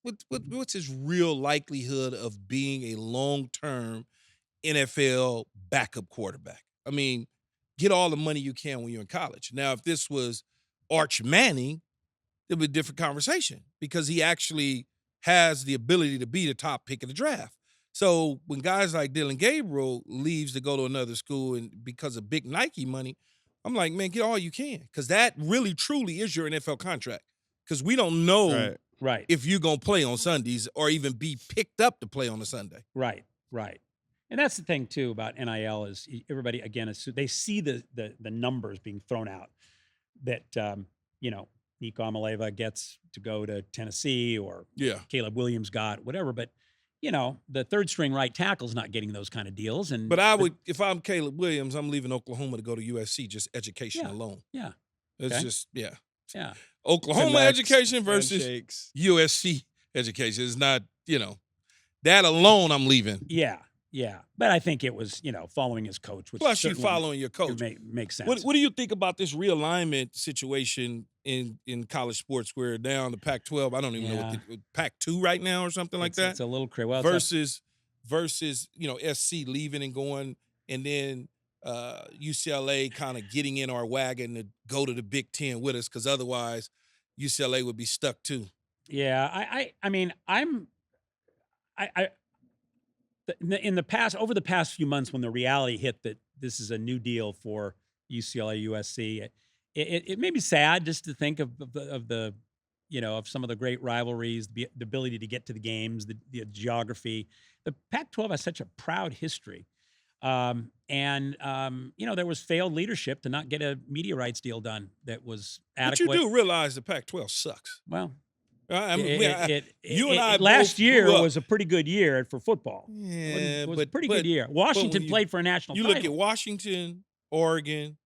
What's his real likelihood of being a long-term NFL backup quarterback? I mean, get all the money you can when you're in college. Now, if this was Arch Manning, it would be a different conversation because he actually has the ability to be the top pick of the draft. So when guys like Dylan Gabriel leaves to go to another school and because of big Nike money, I'm like, man, get all you can, because that really truly is your NFL contract. Because we don't know Right. if you're going to play on Sundays or even be picked up to play on a Sunday. Right. And that's the thing too about NIL is everybody, again, they see the numbers being thrown out that Nico Amaleva gets to go to Tennessee, or Caleb Williams got whatever, but the third string right tackle's not getting those kind of deals. But I would, if I'm Caleb Williams, I'm leaving Oklahoma to go to USC, just education alone. Yeah. It's Okay. just Yeah. Oklahoma education versus handshakes. USC education is not, that alone I'm leaving. Yeah. But I think it was, following his coach. Which Plus, you certainly following your coach. Makes sense. What do you think about this realignment situation in college sports, where now in the Pac-12, I don't even know what Pac-2 right now or something like that? It's a little crazy. Well, versus SC leaving and going, and then UCLA kind of getting in our wagon to go to the Big Ten with us, because otherwise UCLA would be stuck too. Yeah, I mean, in the past, over the past few months, when the reality hit that this is a new deal for UCLA, USC, it made me sad just to think of the of some of the great rivalries, the ability to get to the games, the geography. The Pac-12 has such a proud history. There was failed leadership to not get a media rights deal done that was adequate. But you do realize the Pac-12 sucks. Well, I mean, you and I last both year grew up. was a pretty good year for football. Yeah, it was a pretty good year. Washington played for a national title. You look at Washington, Oregon,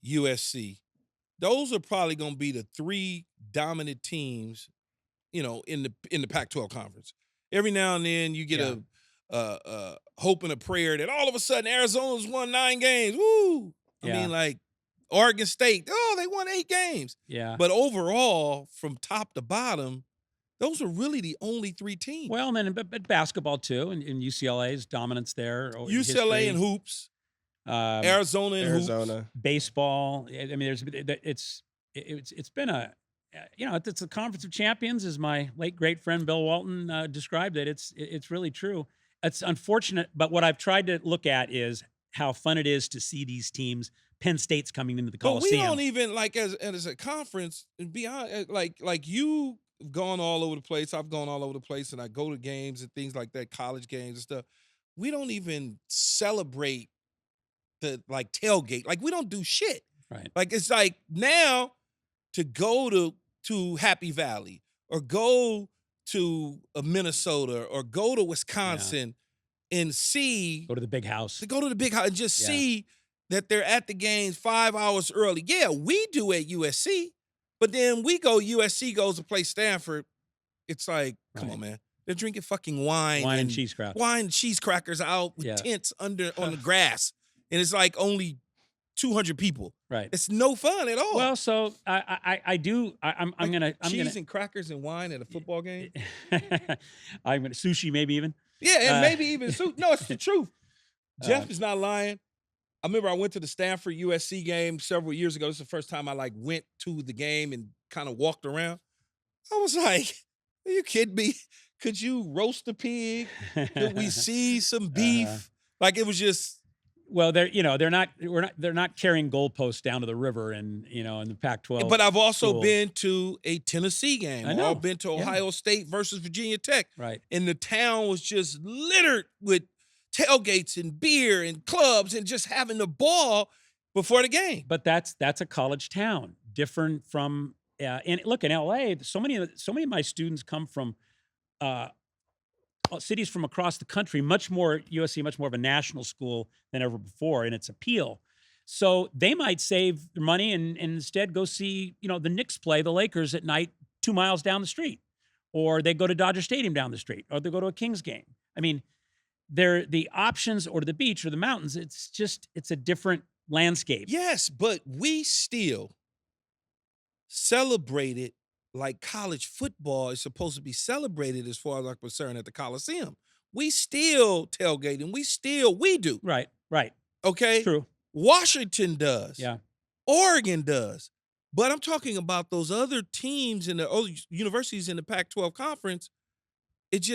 USC. Those are probably going to be the 3 dominant teams, in the Pac-12 conference. Every now and then you get a hope and a prayer that all of a sudden Arizona's won 9 games. Woo! I mean, like Oregon State, they won 8 games. Yeah. But overall, from top to bottom, those are really the only 3 teams. Well, and then but basketball too, and UCLA's dominance there. UCLA and hoops, Arizona and hoops, baseball. I mean, it's been it's a conference of champions, as my late great friend Bill Walton described it. It's really true. It's unfortunate, but what I've tried to look at is how fun it is to see these teams. Penn State's coming into the Coliseum. But we don't even, as a conference, beyond like you've gone all over the place. I've gone all over the place, and I go to games and things like that, college games and stuff. We don't even celebrate the tailgate. Like, we don't do shit. Right. Like, it's like now to go to Happy Valley or go to Minnesota or go to Wisconsin and see. Go to the big house. To go to the big house and just see that they're at the games 5 hours early. Yeah, we do at USC, but then USC goes to play Stanford. It's like, come on, man. They're drinking fucking wine and cheese crackers. Wine and cheese crackers out with tents on the grass. And it's like only 200 people. Right. It's no fun at all. Well, so I'm gonna cheese and crackers and wine at a football game. I'm gonna sushi maybe even. Yeah, and maybe even sushi. No, it's the truth. Jeff is not lying. I remember I went to the Stanford USC game several years ago. This is the first time I went to the game and kind of walked around. I was like, are you kidding me? Could you roast a pig? Could we see some beef? It was just. Well, they're not carrying goalposts down to the river in the Pac-12. But I've also been to a Tennessee game. I know. I've been to Ohio State versus Virginia Tech. Right. And the town was just littered with tailgates and beer and clubs and just having the ball. before the game. But that's a college town, different from. And look, in LA, so many of my students come from cities from across the country. USC, much more of a national school than ever before in its appeal. So they might save their money and instead go see the Knicks play the Lakers at night 2 miles down the street, or they go to Dodger Stadium down the street, or they go to a Kings game. I mean, they're the options, or to the beach or the mountains. It's a different landscape. Yes, but we still celebrate it like college football is supposed to be celebrated as far as I'm concerned at the Coliseum. We still tailgate, and we do. Right. Okay? True. Washington does. Yeah. Oregon does. But I'm talking about those other teams and the other universities in the Pac-12 conference. It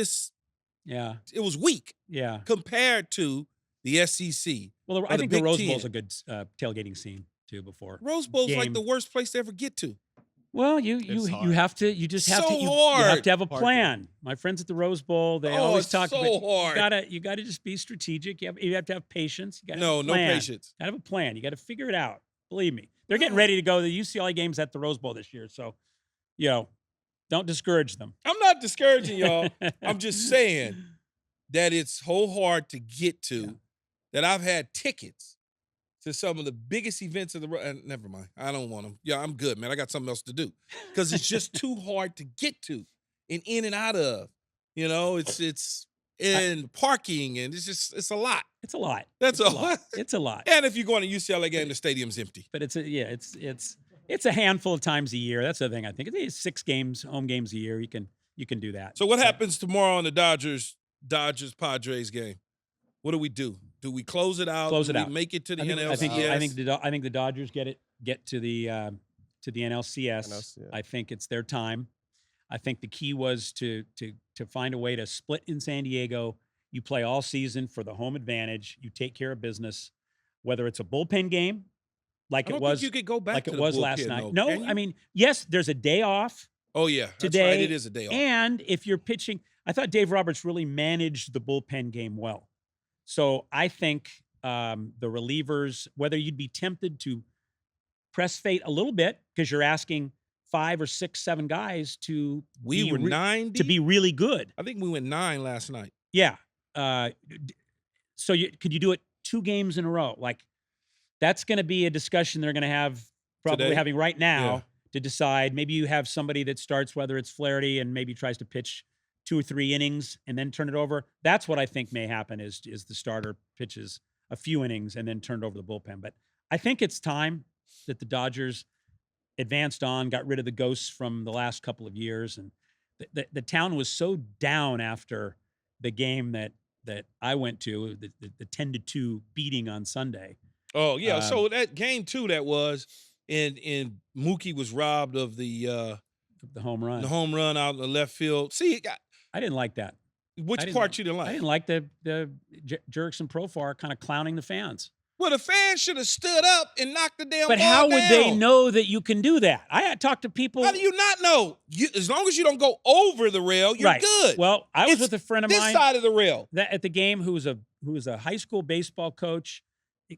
was weak. Yeah. Compared to the SEC. Well, I think the Rose Bowl is a good tailgating scene too. Before Rose Bowl's like the worst place to ever get to. Well, you have to you have to have a plan. My friends at the Rose Bowl, they always talk about hard. You gotta just be strategic. You have to have patience. You no patience. Gotta have a plan. You got to figure it out. Believe me, they're getting ready to go to the UCLA games at the Rose Bowl this year. So, don't discourage them. I'm not discouraging y'all. I'm just saying that it's so hard to get to. Yeah. That I've had tickets to some of the biggest events of the never mind. I don't want them. Yeah, I'm good, man. I got something else to do because it's just too hard to get to and in and out of. It's in parking, and it's a lot. It's a lot. That's a lot. It's a lot. And if you're going to UCLA game, the stadium's empty. But it's a handful of times a year. That's the thing. I think it's 6 games, home games a year. You can do that. So what happens tomorrow on the Dodgers-Padres game? What do we do? Do we close it out? Close it out. Make it to the NLCS? I think the Dodgers get to the NLCS. NLCS. I think it's their time. I think the key was to find a way to split in San Diego. You play all season for the home advantage. You take care of business, whether it's a bullpen game, like it was. Think you could go back like to it the was bullpen, last night. though, No, can you? I mean, yes, there's a day off. Oh yeah, today. That's right. It is a day off. And if you're pitching, I thought Dave Roberts really managed the bullpen game well. So I think the relievers, whether you'd be tempted to press fate a little bit because you're asking 5 or 6, 7 guys to we were 90 to be really good. I think we went 9 last night. Yeah. So could you do it 2 games in a row? Like that's going to be a discussion they're going to have probably Today? having right now Yeah. to decide. Maybe you have somebody that starts, whether it's Flaherty, and maybe tries to pitch 2 or 3 innings and then turn it over. That's what I think may happen is the starter pitches a few innings and then turned over the bullpen. But I think it's time that the Dodgers advanced on, got rid of the ghosts from the last couple of years. And the town was so down after the game that I went to, the 10-2 beating on Sunday. Oh yeah. So that game 2 that was, and Mookie was robbed of the home run. The home run out in the left field. See, I didn't like that. Which part you didn't like? I didn't like the Jerks and Profar kind of clowning the fans. Well, the fans should have stood up and knocked the damn ball down. But how would they down. know that you can do that? I had talked to people. How do you not know? As long as you don't go over the rail, you're good. Well, I was with a friend of mine this side of the rail at the game who was a high school baseball coach,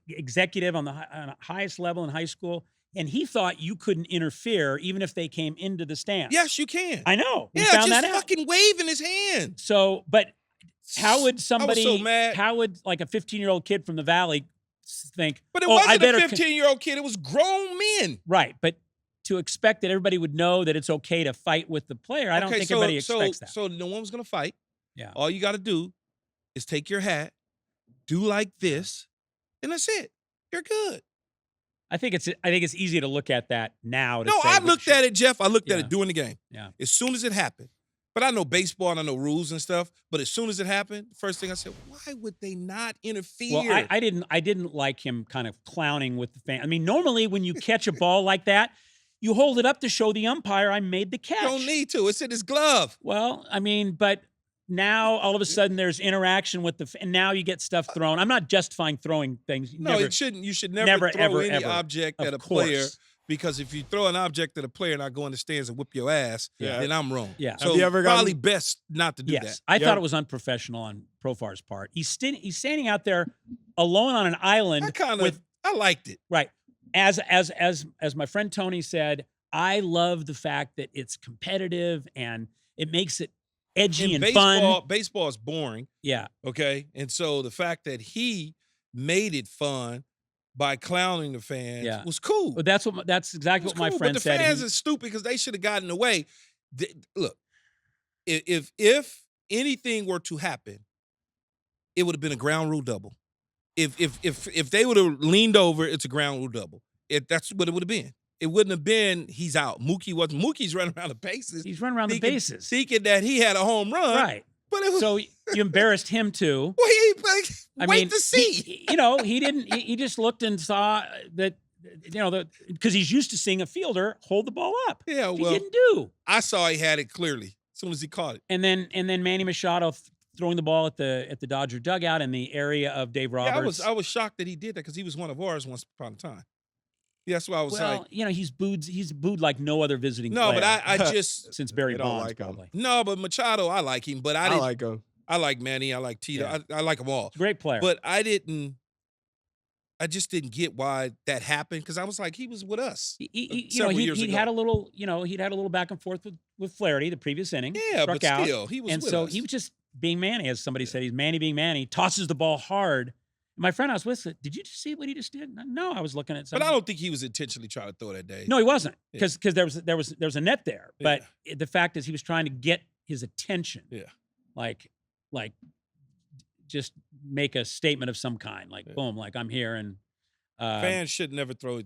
executive on the highest level in high school. And he thought you couldn't interfere even if they came into the stands. Yes, you can. I know. We yeah, found just that out. fucking waving his hand. So, but how would somebody, I was so mad. How would like a 15-year-old kid from the Valley think, but it wasn't a 15-year-old kid. It was grown men. Right. But to expect that everybody would know that it's okay to fight with the player, I don't think everybody expects that. So no one was going to fight. Yeah. All you got to do is take your hat, do like this, and that's it. You're good. I think it's easy to look at that now. No, I looked at it, Jeff. I looked at Yeah. it during the game. Yeah. As soon as it happened. But I know baseball and I know rules and stuff. But as soon as it happened, the first thing I said, why would they not interfere? Well, I didn't like him kind of clowning with the fan. I mean, normally when you catch a ball like that, you hold it up to show the umpire I made the catch. You don't need to. It's in his glove. Well, I mean, but now all of a sudden there's interaction with and now you get stuff thrown. I'm not justifying throwing things. No, it shouldn't. You should never throw any object at a player. Because if you throw an object at a player and I go in the stands and whip your ass, then I'm wrong. Yeah. So probably best not to do that. I thought it was unprofessional on Profar's part. He's standing out there alone on an island with I liked it. Right. As my friend Tony said, I love the fact that it's competitive and it makes it edgy and fun. Baseball is boring. Yeah. Okay. And so the fact that he made it fun by clowning the fans was cool. But that's exactly what my friend said. But the fans are stupid because they should have gotten away. Look, if anything were to happen, it would have been a ground rule double. If they would have leaned over, it's a ground rule double. That's what it would have been. It wouldn't have been he's out. Mookie's running around the bases. He's running around the bases. Thinking that he had a home run. Right. But it was, so you embarrassed him too. Well, wait to see. He didn't. He just looked and saw that, because he's used to seeing a fielder hold the ball up. Yeah, he didn't do. I saw he had it clearly as soon as he caught it. And then Manny Machado throwing the ball at the Dodger dugout in the area of Dave Roberts. Yeah, I was shocked that he did that because he was one of ours once upon a time. Yeah, that's why I was like, he's booed like no other visiting player. No, but I just since Barry Bonds probably. No, but Machado, I like him, but I like him. I like Manny, I like Tito, Yeah. I like them all. Great player. But I just didn't get why that happened because I was like, he was with us. He had a little back and forth with Flaherty the previous inning. Yeah, struck but out, still, he was and with so us. he was just being Manny, as somebody said. He's Manny being Manny. Tosses the ball hard. My friend I was with said, "Did you just see what he just did?" No, I was looking at something. But I don't think he was intentionally trying to throw that day. No, he wasn't, because there was a net there. But Yeah. the fact is, he was trying to get his attention. Yeah. Like just make a statement of some kind. Like boom, like I'm here, and fans should never throw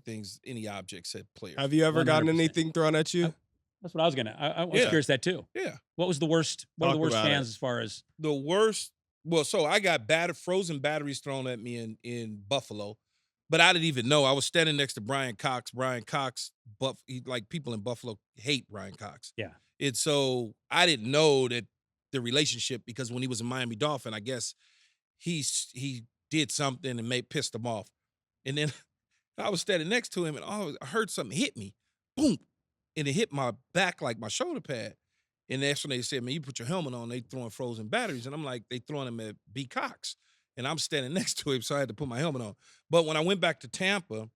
any objects at players. Have you ever gotten 100%. anything thrown at you? That's what I was gonna. I was curious that too. Yeah. What was the worst? One of the worst Talk about fans it. as far as The worst. Well, so I got frozen batteries thrown at me in Buffalo, but I didn't even know. I was standing next to Brian Cox. Brian Cox, people in Buffalo hate Brian Cox. Yeah. And so I didn't know that the relationship, because when he was a Miami Dolphin, I guess he did something and pissed him off. And then I was standing next to him and I heard something hit me. Boom. And it hit my back like my shoulder pad. And that's when they said, man, you put your helmet on, they throwing frozen batteries. And I'm like, they throwing them at B. Cox. And I'm standing next to him, so I had to put my helmet on. But when I went back to Tampa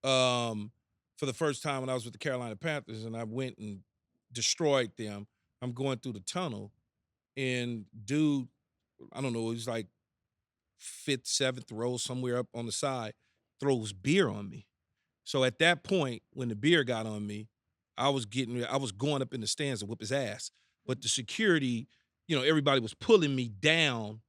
for the first time when I was with the Carolina Panthers and I went and destroyed them, I'm going through the tunnel. And dude, I don't know, it was like 5th, 7th row, somewhere up on the side, throws beer on me. So at that point, when the beer got on me, I was going up in the stands to whip his ass. But the security, everybody was pulling me down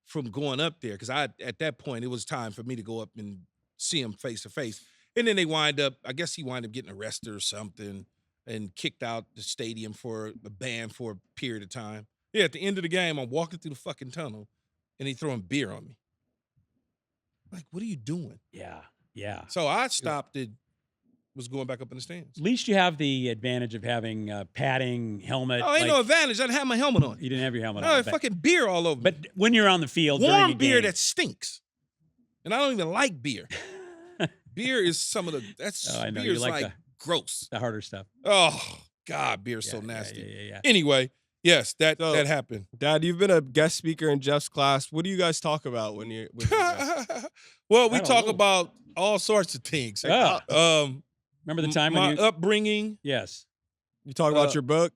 from going up there because at that point, it was time for me to go up and see him face to face. And then he wind up getting arrested or something and kicked out the stadium for a ban for a period of time. Yeah, at the end of the game, I'm walking through the fucking tunnel and he throwing beer on me. Like, what are you doing? Yeah. So I stopped it. Was going back up in the stands. At least you have the advantage of having padding, helmet. Oh, ain't no advantage. I didn't have my helmet on. You didn't have your helmet Oh, on. fucking beer all over. But when you're on the field, during warm a beer game, that stinks, and I don't even like beer. Beer is beer is like gross. The harder stuff. Oh God, beer's so nasty. Yeah. Anyway, yes, that happened. Dad, you've been a guest speaker in Jeff's class. What do you guys talk about when you're Well, we talk about all sorts of things. Remember the time my when you upbringing? Yes. You talk about your book?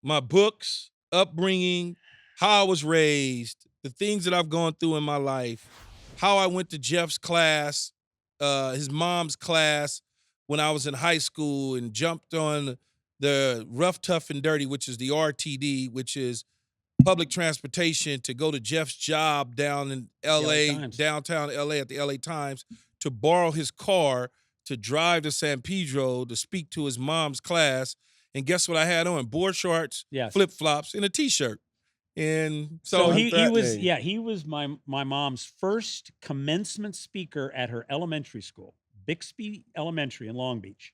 My books, upbringing, how I was raised, the things that I've gone through in my life, how I went to Jeff's class, his mom's class when I was in high school and jumped on the Rough, Tough, and Dirty, which is the RTD, which is public transportation, to go to Jeff's job down in LA, downtown LA at the LA Times, to borrow his car to drive to San Pedro to speak to his mom's class. And guess what I had on? Board shorts, flip-flops, and a T-shirt. And so he was my mom's first commencement speaker at her elementary school, Bixby Elementary in Long Beach.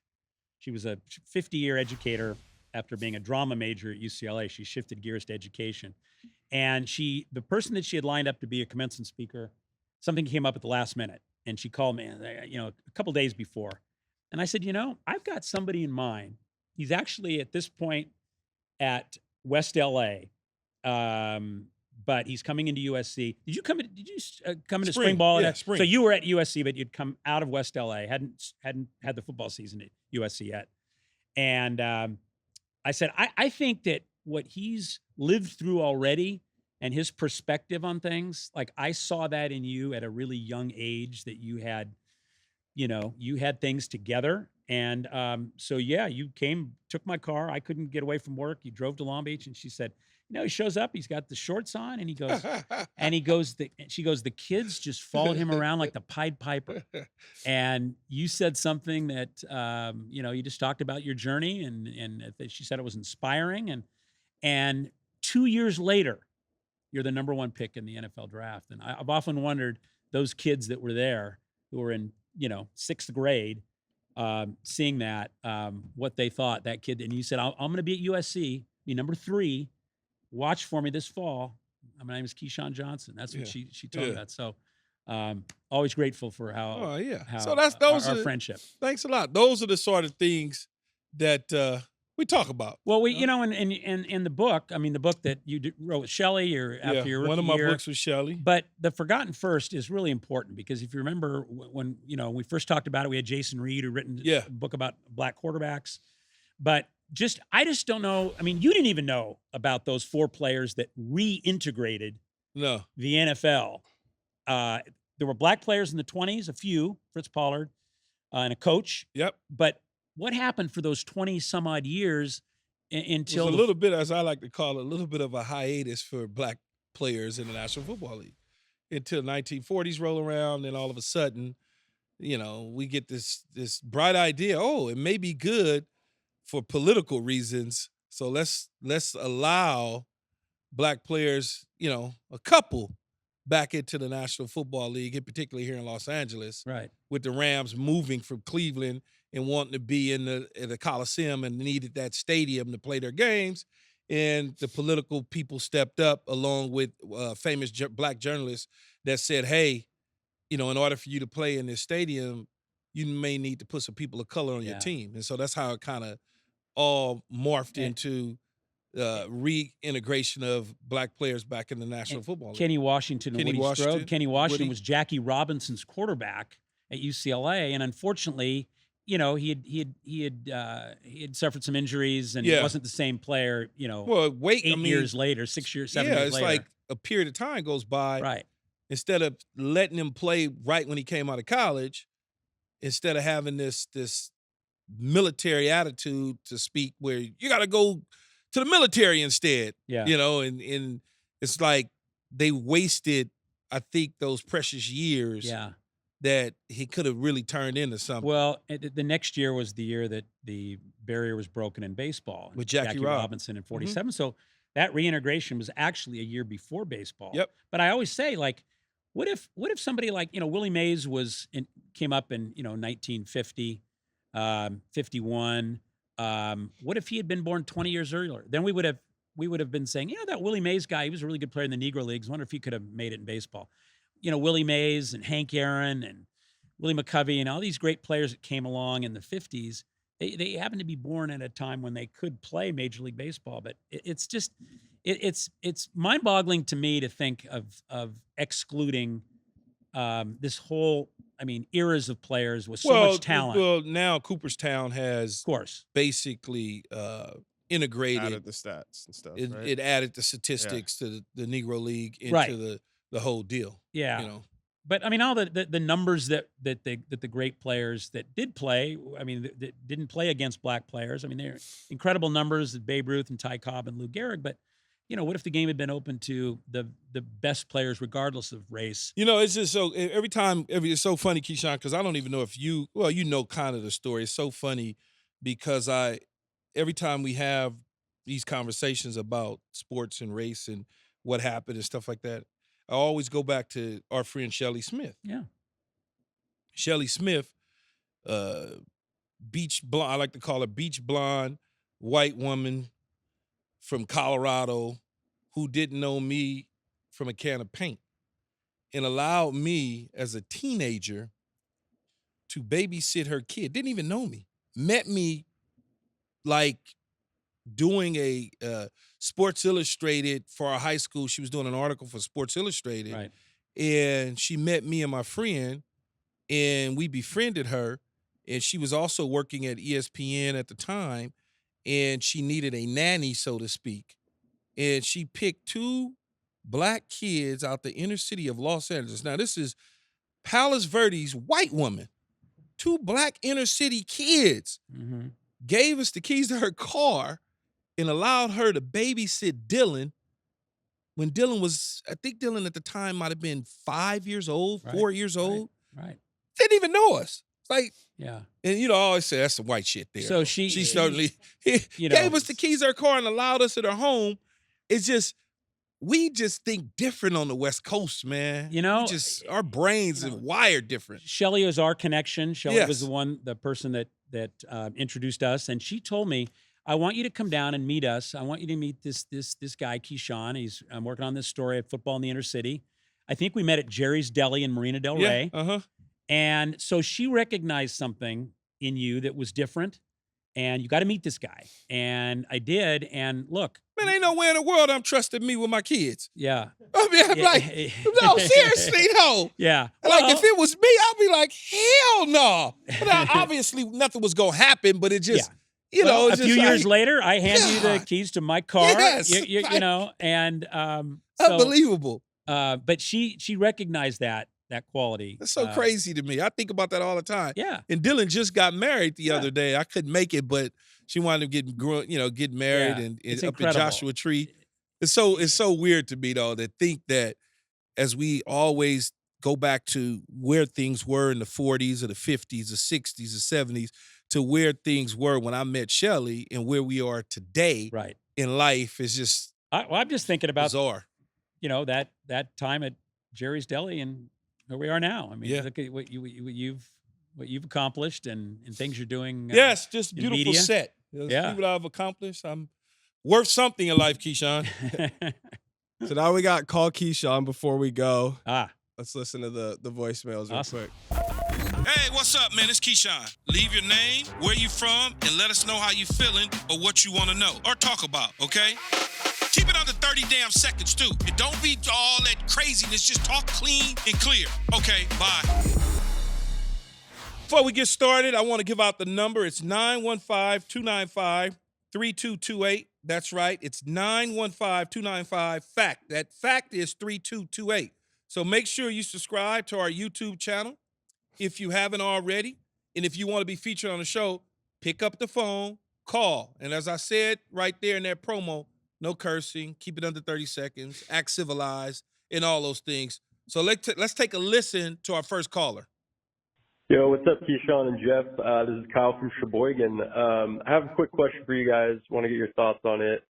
She was a 50-year educator. After being a drama major at UCLA, she shifted gears to education. And the person that she had lined up to be a commencement speaker, something came up at the last minute. And she called me, a couple days before. And I said, I've got somebody in mind. He's actually at this point at West LA, but he's coming into USC. Did you come into Spring, spring ball? yeah, spring. So you were at USC, but you'd come out of West LA. Hadn't had the football season at USC yet. And I said, I think that what he's lived through already and his perspective on things, like I saw that in you at a really young age, that you had things together. And so, yeah, you took my car. I couldn't get away from work. You drove to Long Beach, and she said, he shows up, he's got the shorts on, and she goes, the kids just followed him around like the Pied Piper. And you said something that, you just talked about your journey, and she said it was inspiring. And 2 years later, you're the number 1 pick in the NFL draft. And I've often wondered, those kids that were there who were in, 6th grade, seeing that, what they thought, that kid. And you said, I'm going to be at USC, be number 3. Watch for me this fall. My name is Keyshawn Johnson. That's what she told me that. So always grateful for how So that's those our are, friendship. Thanks a lot. Those are the sort of things that we talk about. Well, we in the book, the book that you wrote with Shelley, or after your rookie one of my year, books with Shelley. But the Forgotten First is really important, because if you remember when we first talked about it, we had Jason Reed, who written a book about black quarterbacks. But I just don't know. You didn't even know about those 4 players that reintegrated the NFL. There were black players in the 20s, a few, Fritz Pollard, and a coach. Yep. But what happened for those 20 some odd years until it was a little bit, as I like to call it, a little bit of a hiatus for black players in the National Football League until 1940s roll around, and all of a sudden, we get this bright idea. Oh, it may be good for political reasons, so let's allow black players, a couple, back into the National Football League, and particularly here in Los Angeles, right, with the Rams moving from Cleveland and wanting to be in the Coliseum and needed that stadium to play their games. And the political people stepped up, along with famous black journalists that said, hey, in order for you to play in this stadium, you may need to put some people of color on your team. And so that's how it kind of all morphed into reintegration of black players back in the National Football League. Kenny Washington and Woody Strode. Kenny Washington was Jackie Robinson's quarterback at UCLA, and unfortunately, he had suffered some injuries and wasn't the same player. 8 years later, 6 years, 7 years later. Yeah, it's like a period of time goes by. Right. Instead of letting him play right when he came out of college, instead of having this military attitude to speak, where you got to go to the military instead. Yeah. And it's like they wasted, I think, those precious years. Yeah. That he could have really turned into something. Well, the next year was the year that the barrier was broken in baseball with Jackie Robinson in 47. Mm-hmm. So that reintegration was actually a year before baseball. Yep. But I always say, like, what if somebody like, Willie Mays came up in 1950, 51. What if he had been born 20 years earlier? Then we would have been saying, that Willie Mays guy, he was a really good player in the Negro Leagues. I wonder if he could have made it in baseball. Willie Mays and Hank Aaron and Willie McCovey and all these great players that came along in the 50s, they happened to be born at a time when they could play Major League Baseball. But it's just it's mind-boggling to me to think of excluding this whole, eras of players with so much talent. Well, now Cooperstown has, of course, basically integrated, added the stats and stuff. Right? It added the statistics to the Negro League into the whole deal. Yeah. But all the numbers that the great players that did play, that didn't play against black players. They're incredible numbers that Babe Ruth and Ty Cobb and Lou Gehrig. But what if the game had been open to the best players regardless of race? It's just so it's so funny, Keyshawn, because I don't even know if kind of the story. It's so funny because every time we have these conversations about sports and race and what happened and stuff like that, I always go back to our friend Shelley Smith. Yeah. Shelley Smith, beach blonde, I like to call her beach blonde, white woman from Colorado who didn't know me from a can of paint, and allowed me as a teenager to babysit her kid. Didn't even know me. Met me like doing a Sports Illustrated for our high school. She was doing an article for Sports Illustrated. Right. And she met me and my friend, and we befriended her. And she was also working at ESPN at the time, and she needed a nanny, so to speak. And she picked 2 black kids out the inner city of Los Angeles. Now, this is Palos Verdes white woman. 2 black inner city kids Mm-hmm. gave us the keys to her car and allowed her to babysit Dylan when Dylan was, I think Dylan at the time might have been 5 years old, 4 years old. Right. Didn't even know us. It's like, Yeah. and I always say that's some white shit there. So she she certainly you know, gave us the keys to her car and allowed us at her home. It's just, we just think different on the West Coast, man. Our brains are wired different. Shelly was our connection. Shelly Yes. was the person that introduced us, and she told me, "I want you to come down and meet us. I want you to meet this guy, Keyshawn. I'm working on this story of football in the inner city. I think we met at Jerry's Deli in Marina Del Rey. And so she recognized something in you that was different, and you got to meet this guy. And I did. And look, Man, ain't nowhere in the world I'm trusting me with my kids. yeah, I mean, I'm like, no, seriously, no. yeah. Like, if it was me, I'd be like, hell no. But obviously, nothing was going to happen, but it just, Well, it's a few just years like, later, I hand you the God. keys to my car. Yes, you like, know, and so, unbelievable. but she recognized that quality. That's so crazy to me. I think about that all the time. Yeah. And Dylan just got married the other day. I couldn't make it, but she wanted to get married Yeah, and it's up incredible. in Joshua Tree. It's so weird to me though to think that as we always go back to where things were in the 40s or the 50s, the 60s, the 70s, to where things were when I met Shelly and where we are today Right. in life is just I'm just thinking about bizarre. That time at Jerry's Deli and where we are now. I mean, Yeah. look at what you've accomplished and things you're doing. Yes, just in beautiful media. set. Those Yeah. people I've accomplished. I'm worth something in life, Keyshawn. So now we got Call Keyshawn before we go. Let's listen to the voicemails real Awesome. quick. Hey, what's up, man? It's Keyshawn. Leave your name, where you from, and let us know how you feeling or what you want to know or talk about, okay? Keep it under 30 damn seconds, too. And don't be all that craziness. Just talk clean and clear. Okay, bye. Before we get started, I want to give out the number. It's 915-295-3228. That's right. It's 915-295-FACT. That fact is 3228. So make sure you subscribe to our YouTube channel if you haven't already. And if you want to be featured on the show, pick up the phone, call. And as I said right there in that promo, no cursing, keep it under 30 seconds, act civilized, and all those things. So let's take a listen to our first caller. Yo, what's up, Keyshawn and Jeff? This is Kyle from Sheboygan. I have a quick question for you guys. Want to get your thoughts on it.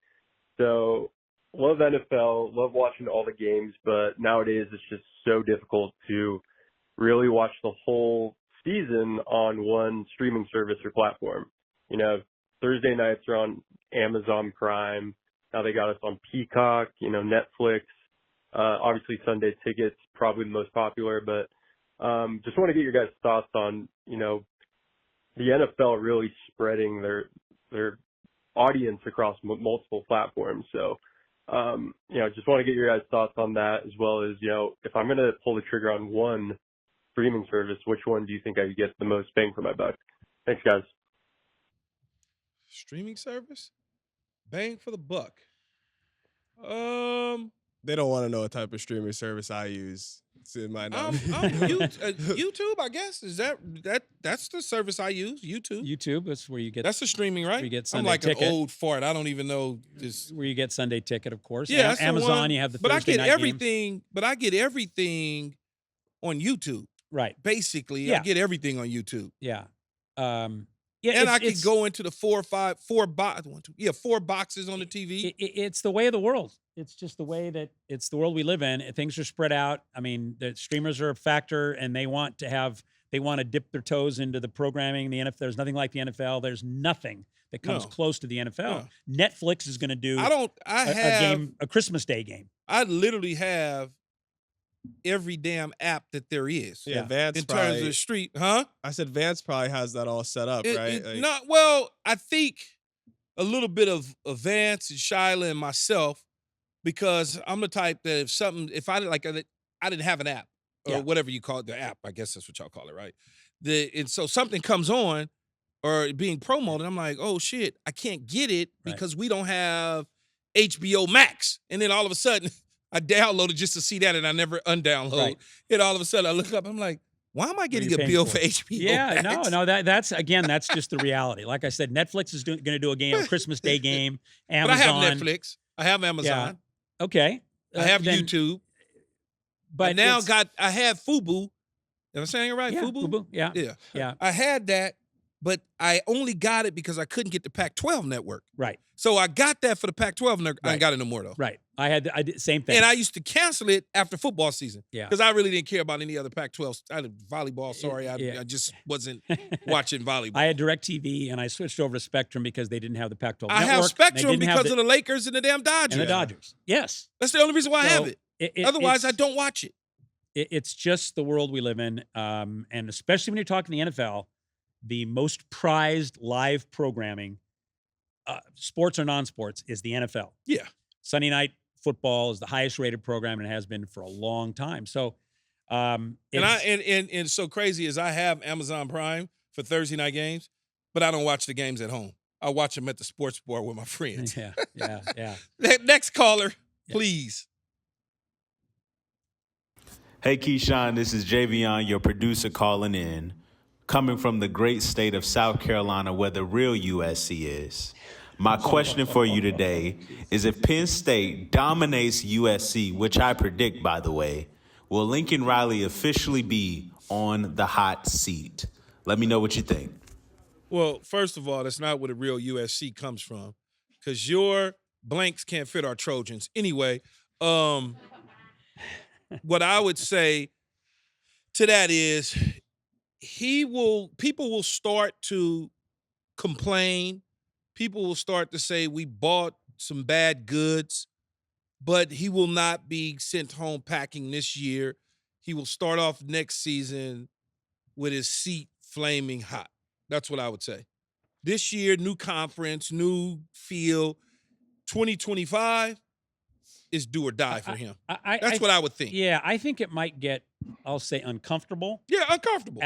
So, love NFL, love watching all the games, but nowadays it's just so difficult to really watch the whole season on one streaming service or platform. Thursday nights are on Amazon Prime. Now they got us on Peacock, Netflix. Obviously Sunday Ticket's probably the most popular, but just want to get your guys' thoughts on, the NFL really spreading their audience across multiple platforms. So, just want to get your guys' thoughts on that, as well as, if I'm going to pull the trigger on one streaming service, which one do you think I could get the most bang for my buck? Thanks, guys. Streaming service? Bang for the buck. They don't want to know what type of streaming service I use. It's in my YouTube, I guess. Is that's the service I use? YouTube. That's where you get. That's the streaming, right? You get I'm Sunday like Ticket. an old fart. I don't even know this. Where you get Sunday Ticket, of course. Yeah, that's the Amazon. one. You have the. But Thursday I get night everything. games. But I get everything on YouTube. Right. Basically, Yeah. I get everything on YouTube. Yeah. And I could go into the four boxes on the TV. It's the way of the world. It's just the way that it's the world we live in. Things are spread out. I mean, the streamers are a factor, and they want to dip their toes into the programming. The NFL, there's nothing like the NFL. There's nothing that comes close to the NFL. Netflix is going to do a Christmas Day game. I literally have every damn app that there is. Yeah, Vance in probably, terms of the street, huh? I said Vance probably has that all set up, right? I think a little bit of Vance and Shyla and myself, because I'm the type that if I didn't have an app or whatever you call it, the app, I guess that's what y'all call it, right? And so something comes on or being promoted, I'm like, oh shit, I can't get it because we don't have HBO Max. And then all of a sudden, I downloaded just to see that, and I never undownload. Right. And all of a sudden, I look up, I'm like, why am I getting a bill for HBO Yeah, Max? no, that's just the reality. Like I said, Netflix is going to do a game, a Christmas Day game. Amazon. But I have Netflix. I have Amazon. Yeah. Okay. I have YouTube. But I have Fubo. Am I saying it right? Yeah, Fubo? Yeah. I had that, but I only got it because I couldn't get the Pac-12 network. Right. So I got that for the Pac-12 network. I ain't got it no more, though. Right. I did same thing. And I used to cancel it after football season. Yeah. Because I really didn't care about any other Pac-12. I had volleyball. Sorry, I just wasn't watching volleyball. I had DirecTV, and I switched over to Spectrum because they didn't have the Pac-12 I network. have Spectrum because of the Lakers and the damn Dodgers. And the Dodgers. Yes. That's the only reason why I have it. Otherwise, I don't watch it. It's just the world we live in, and especially when you're talking the NFL, the most prized live programming, sports or non-sports, is the NFL. Yeah. Sunday Night Football is the highest rated program, and it has been for a long time. So, and so crazy is I have Amazon Prime for Thursday night games, but I don't watch the games at home. I watch them at the sports bar with my friends. Yeah. Next caller, please. Hey, Keyshawn, this is Javion, your producer, calling in, coming from the great state of South Carolina, where the real USC is. My question for you today is, if Penn State dominates USC, which I predict, by the way, will Lincoln Riley officially be on the hot seat? Let me know what you think. Well, first of all, that's not where the real USC comes from, because your blanks can't fit our Trojans. Anyway, what I would say to that is people will start to complain. People will start to say we bought some bad goods, but he will not be sent home packing this year. He will start off next season with his seat flaming hot. That's what I would say. This year, new conference, new feel. 2025 is do or die for him. That's what I would think. Yeah, I think it might get, I'll say, uncomfortable. Yeah, uncomfortable.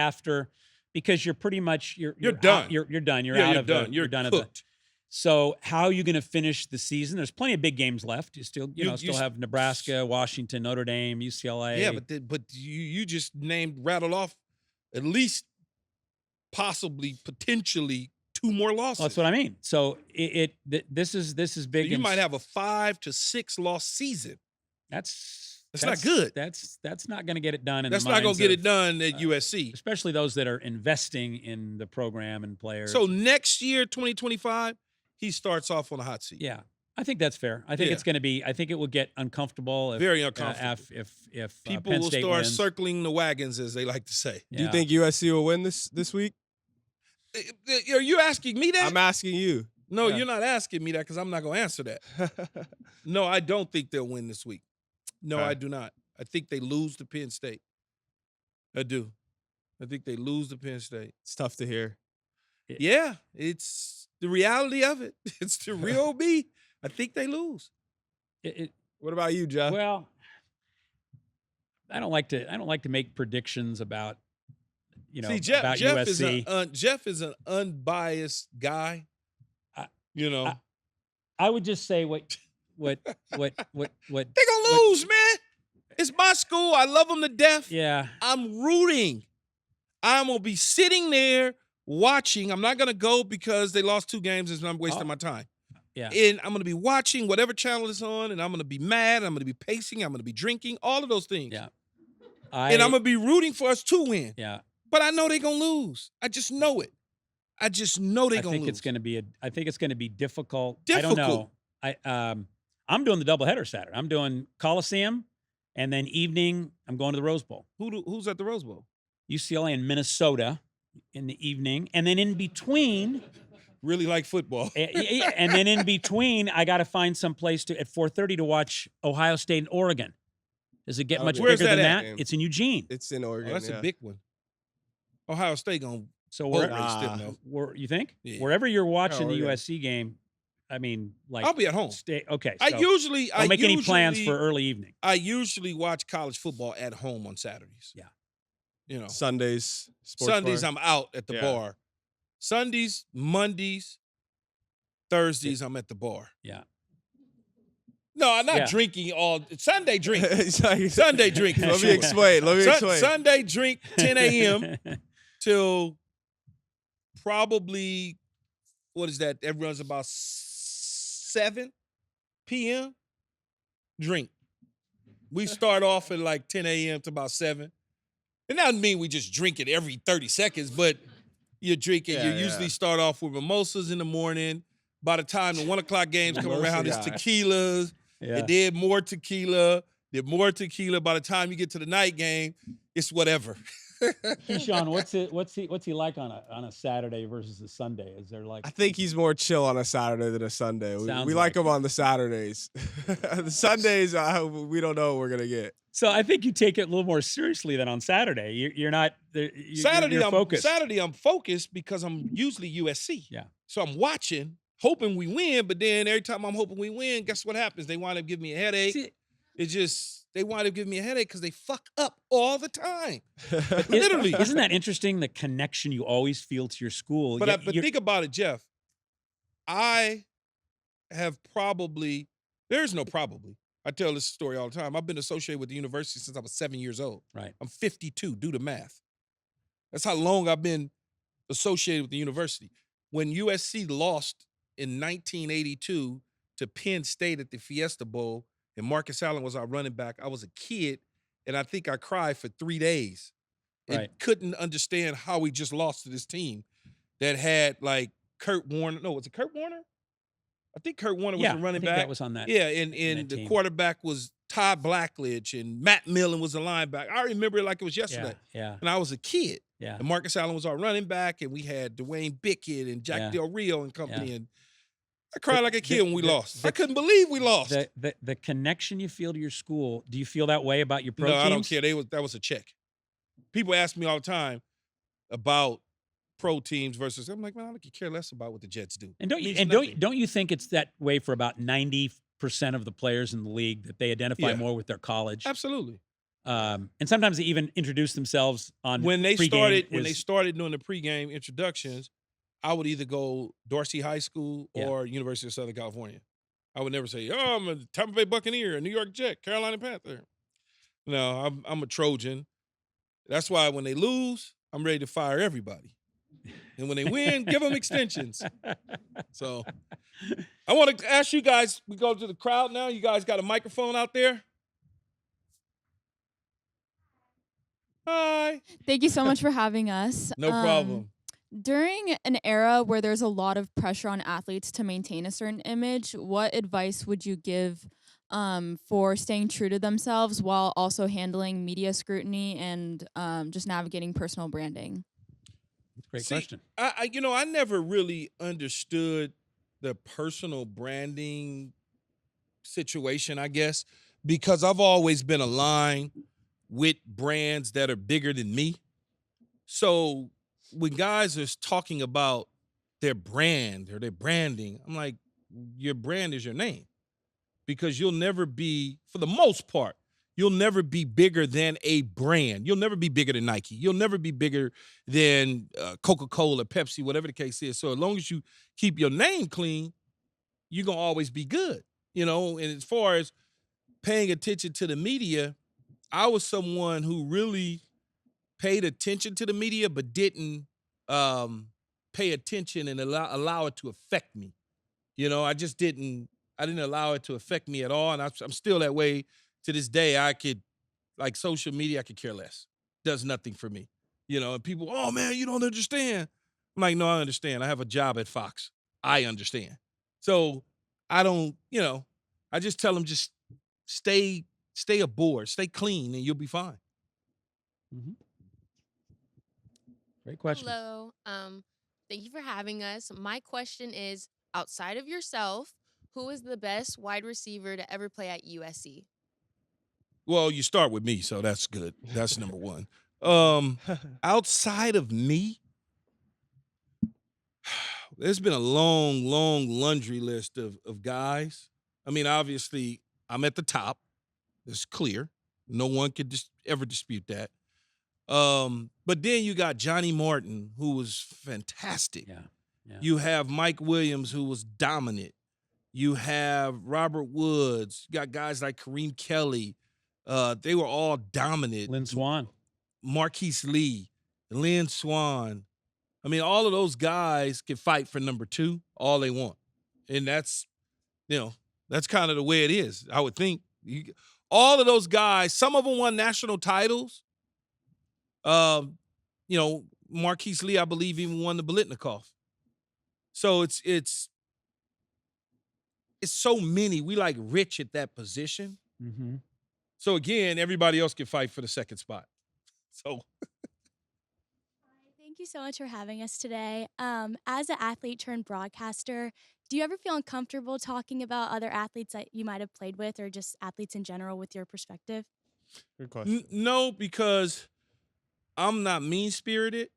Because you're pretty much you're done. You're done. You're yeah, out you're of done. the, You're done cooked. of the. So how are you going to finish the season? There's plenty of big games left. You still have Nebraska, Washington, Notre Dame, UCLA. Yeah, but you just rattled off at least possibly potentially 2 more losses. Well, that's what I mean. So this is big. So you might have a 5 to 6 loss season. That's not good. That's not going to get it done. That's not going to get it done at USC. Especially those that are investing in the program and players. So next year, 2025, he starts off on a hot seat. Yeah, I think that's fair. I think it's going to be. I think it will get uncomfortable. Very uncomfortable. If people Penn will State start wins. circling the wagons, as they like to say. Do you think USC will win this week? Are you asking me that? I'm asking you. No, you're not asking me that, because I'm not going to answer that. No, I don't think they'll win this week. No, I do not. I think they lose to Penn State. I do. I think they lose to Penn State. It's tough to hear. Yeah, it's the reality of it. It's the real me. I think they lose. What about you, Jeff? Well, I don't like to make predictions about about USC. Jeff is an unbiased guy. I would just say what They gonna lose, man. It's my school. I love them to death. Yeah. I'm rooting. I'm gonna be sitting there watching. I'm not gonna go because they lost 2 games and I'm wasting my time. Yeah. And I'm gonna be watching whatever channel it's on, and I'm gonna be mad. I'm gonna be pacing. I'm gonna be drinking. All of those things. Yeah. And I'm gonna be rooting for us to win. Yeah. But I know they're gonna lose. I just know it. I just know they're gonna lose. I think it's gonna be difficult. Difficult. I don't know. I'm doing the doubleheader Saturday. I'm doing Coliseum, and then evening I'm going to the Rose Bowl. Who's at the Rose Bowl? UCLA and Minnesota in the evening, and then in between. Really like football. And then in between, I got to find some place at 4:30 to watch Ohio State and Oregon. Does it get much bigger than that? It's in Eugene. It's in Oregon. Oh, that's a big one. Ohio State gonna. So you think? wherever you're watching the Oregon. USC game, I mean, like I'll be at home. Okay. I So usually don't make any plans for early evening. I usually watch college football at home on Saturdays. Yeah. You know, Sundays, sports Sundays bar. I'm out at the Yeah. bar. Sundays, Mondays, Thursdays I'm at the bar. Yeah. No, I'm not Yeah. drinking all Sunday drink. Sunday Sunday drink. for Let me sure. explain. Let me explain. Sunday drink 10 a.m. till probably, what is that? Everyone's about 7 p.m. Drink. We start off at like 10 a.m. to about 7. It doesn't mean we just drink it every 30 seconds, but you drink it. Yeah, You usually start off with mimosas in the morning. By the time the 1 o'clock games come Mimosa around, it's guy. tequilas. Yeah. And then more tequila. Then more tequila. By the time you get to the night game, it's whatever. Keyshawn, what's he like on a Saturday versus a Sunday? Is there like I think he's more chill on a Saturday than a Sunday. Sounds We like like him on the Saturdays. The Sundays, we don't know what we're gonna get. So I think you take it a little more seriously than on Saturday. You're not you're focused. Saturday, I'm focused because I'm usually USC. Yeah. So I'm watching, hoping we win, but then every time I'm hoping we win, guess what happens? They wind up giving me a headache. See, They wind up giving me a headache because they fuck up all the time. Literally. Isn't that interesting? The connection you always feel to your school. But Yet you're- think about it, Jeff. I have probably, there's no probably. I tell this story all the time. I've been associated with the university since I was 7 years old. Right. I'm 52. Do the math. That's how long I've been associated with the university. When USC lost in 1982 to Penn State at the Fiesta Bowl, and Marcus Allen was our running back, I was a kid, and I think I cried for 3 days. And Right. couldn't understand how we just lost to this team that had like Kurt Warner. No, was it Kurt Warner? I think Kurt Warner was yeah, the running I think back. that was on that. Yeah, and that the team. quarterback was Todd Blackledge, and Matt Millen was the linebacker. I remember it like it was yesterday. Yeah. And I was a kid. Yeah. And Marcus Allen was our running back, and we had Dwayne Bickett and Jack Yeah. Del Rio and company. Yeah. And I cried like a kid when we lost. the- I couldn't believe we lost. The connection you feel to your school. Do you feel that way about your pro No, teams? I don't care. That was a check. People ask me all the time about pro teams versus. I'm like, man, I could care less about what the Jets do. And don't It you means and nothing. don't you think it's that way for about 90% of the players in the league that they identify Yeah. more with their college? Absolutely. And sometimes they even introduce themselves on When they pregame started doing the pregame introductions, I would either go Dorsey High School Yeah. or University of Southern California. I would never say, "Oh, I'm a Tampa Bay Buccaneer, a New York Jet, Carolina Panther." No, I'm a Trojan. That's why when they lose, I'm ready to fire everybody. And when they win, give them extensions. So I want to ask you guys, we go to the crowd now. You guys got a microphone out there? Hi. Thank you so much for having us. No problem. During an era where there's a lot of pressure on athletes to maintain a certain image, what advice would you give for staying true to themselves while also handling media scrutiny and just navigating personal branding? Great See, question. I never really understood the personal branding situation, I guess, because I've always been aligned with brands that are bigger than me. So when guys are talking about their brand or their branding, I'm like, your brand is your name. Because you'll never be, for the most part, you'll never be bigger than a brand. You'll never be bigger than Nike. You'll never be bigger than Coca-Cola, Pepsi, whatever the case is. So as long as you keep your name clean, you're going to always be good. And as far as paying attention to the media, I was someone who really paid attention to the media but didn't pay attention and allow it to affect me. I didn't allow it to affect me at all, and I'm still that way to this day. Like social media, I could care less. Does nothing for me. And people, oh man, you don't understand. I'm like, no, I understand. I have a job at Fox. I understand. So I don't, I just tell them just stay aboard, stay clean, and you'll be fine. Mm-hmm. Great question. Hello. Thank you for having us. My question is, outside of yourself, who is the best wide receiver to ever play at USC? Well, you start with me, so that's good. That's number one. Outside of me, there's been a long, long laundry list of guys. I mean, obviously, I'm at the top. It's clear. No one could ever dispute that. But then you got Johnny Morton, who was fantastic. Yeah. You have Mike Williams, who was dominant. You have Robert Woods. You got guys like Kareem Kelly. They were all dominant. Lynn Swann. Marquise Lee, Lynn Swann. I mean, all of those guys can fight for number 2 all they want. And that's kind of the way it is, I would think. All of those guys, some of them won national titles. Marquise Lee, I believe, even won the Biletnikoff. So it's so many. We like rich at that position. Mm-hmm. So again, everybody else can fight for the second spot. So thank you so much for having us today. As an athlete turned broadcaster, do you ever feel uncomfortable talking about other athletes that you might have played with or just athletes in general with your perspective? Good question. No, because I'm not mean-spirited.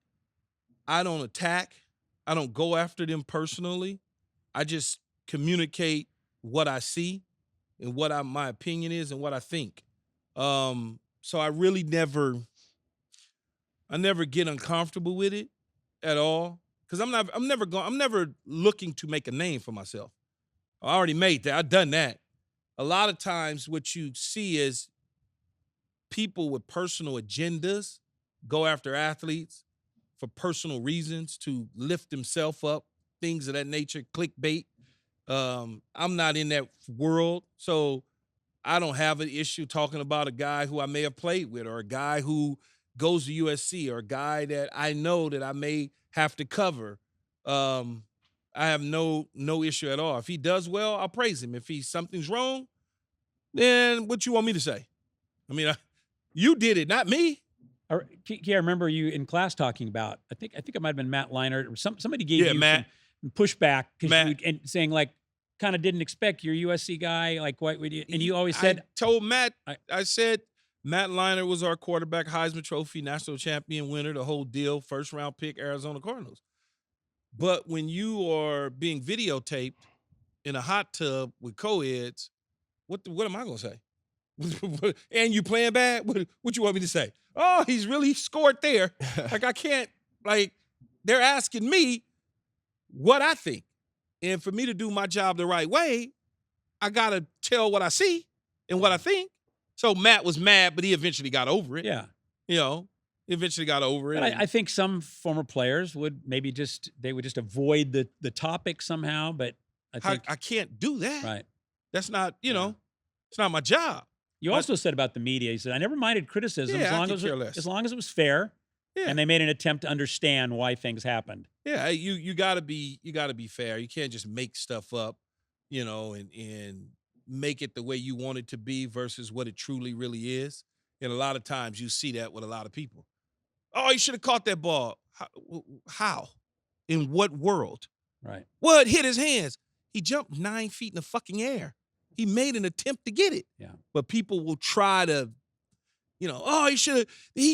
I don't attack. I don't go after them personally. I just communicate what I see and what my opinion is and what I think. So I really never get uncomfortable with it at all because I'm never looking to make a name for myself. I already made that. I've done that. A lot of times what you see is people with personal agendas go after athletes for personal reasons to lift themselves up, things of that nature, clickbait. I'm not in that world, so I don't have an issue talking about a guy who I may have played with or a guy who goes to USC or a guy that I know that I may have to cover. I have no issue at all. If he does well, I'll praise him. If something's wrong, then what you want me to say? I mean, you did it, not me. I remember you in class talking about, I think it might have been Matt Leinart or somebody gave you Matt. some pushback and saying like, kind of didn't expect your USC guy, like what would you, and you always said. I told Matt, I said Matt Leinart was our quarterback, Heisman Trophy, national champion winner, the whole deal, first round pick, Arizona Cardinals. But when you are being videotaped in a hot tub with co-eds, what am I going to say? And you playing bad? What you want me to say? Oh, he's really scored there. Like I can't, they're asking me what I think. And for me to do my job the right way, I got to tell what I see and what I think. So Matt was mad, but he eventually got over it. Yeah. Eventually got over it. But I think some former players would maybe just avoid the topic somehow, but I can't do that. Right. That's not, it's not my job. You also said about the media, you said, I never minded criticism as long as it was fair. Yeah. And they made an attempt to understand why things happened. Yeah, you gotta be fair. You can't just make stuff up, and make it the way you want it to be versus what it truly really is. And a lot of times you see that with a lot of people. Oh, you should have caught that ball. How? In what world? Right. Well, it hit his hands. He jumped 9 feet in the fucking air. He made an attempt to get it. Yeah. But people will try to, oh, he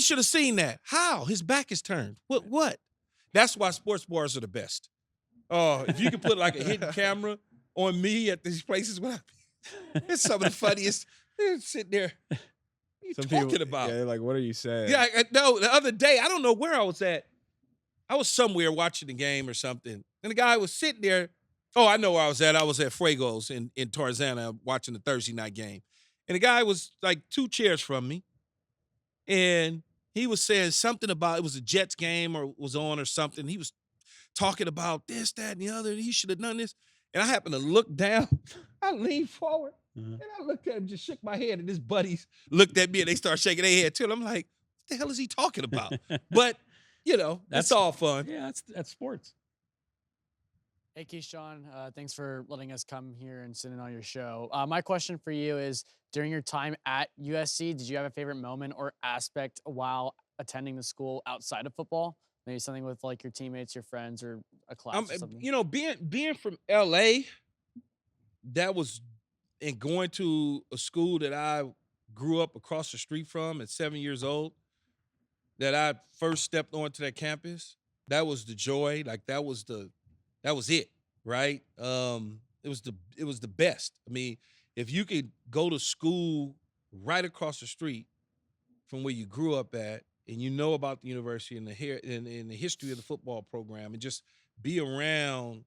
should have seen that. How? His back is turned. What? That's why sports bars are the best. Oh, if you could put like a hidden camera on me at these places, it's some of the funniest. They're sitting there. What are you talking about? Yeah, like, what are you saying? Yeah, no, the other day, I don't know where I was at. I was somewhere watching the game or something, and the guy was sitting there. Oh, I know where I was at. I was at Fuego's in Tarzana watching the Thursday night game. And the guy was like 2 chairs from me, and he was saying something about it was a Jets game or was on or something. He was talking about this, that, and the other. He should have done this. And I happened to look down. I leaned forward, and I looked at him, just shook my head, and his buddies looked at me, and they started shaking their head, too. And I'm like, what the hell is he talking about? But, that's all fun. Yeah, that's sports. Hey, Keyshawn, thanks for letting us come here and sit in on your show. My question for you is, during your time at USC, did you have a favorite moment or aspect while attending the school outside of football? Maybe something with like your teammates, your friends, or a class or something? Being from LA, and going to a school that I grew up across the street from at 7 years old, that I first stepped onto that campus, that was the joy. Like that was the That was it, right? It was the best. I mean, if you could go to school right across the street from where you grew up at, and you know about the university and the history of the football program, and just be around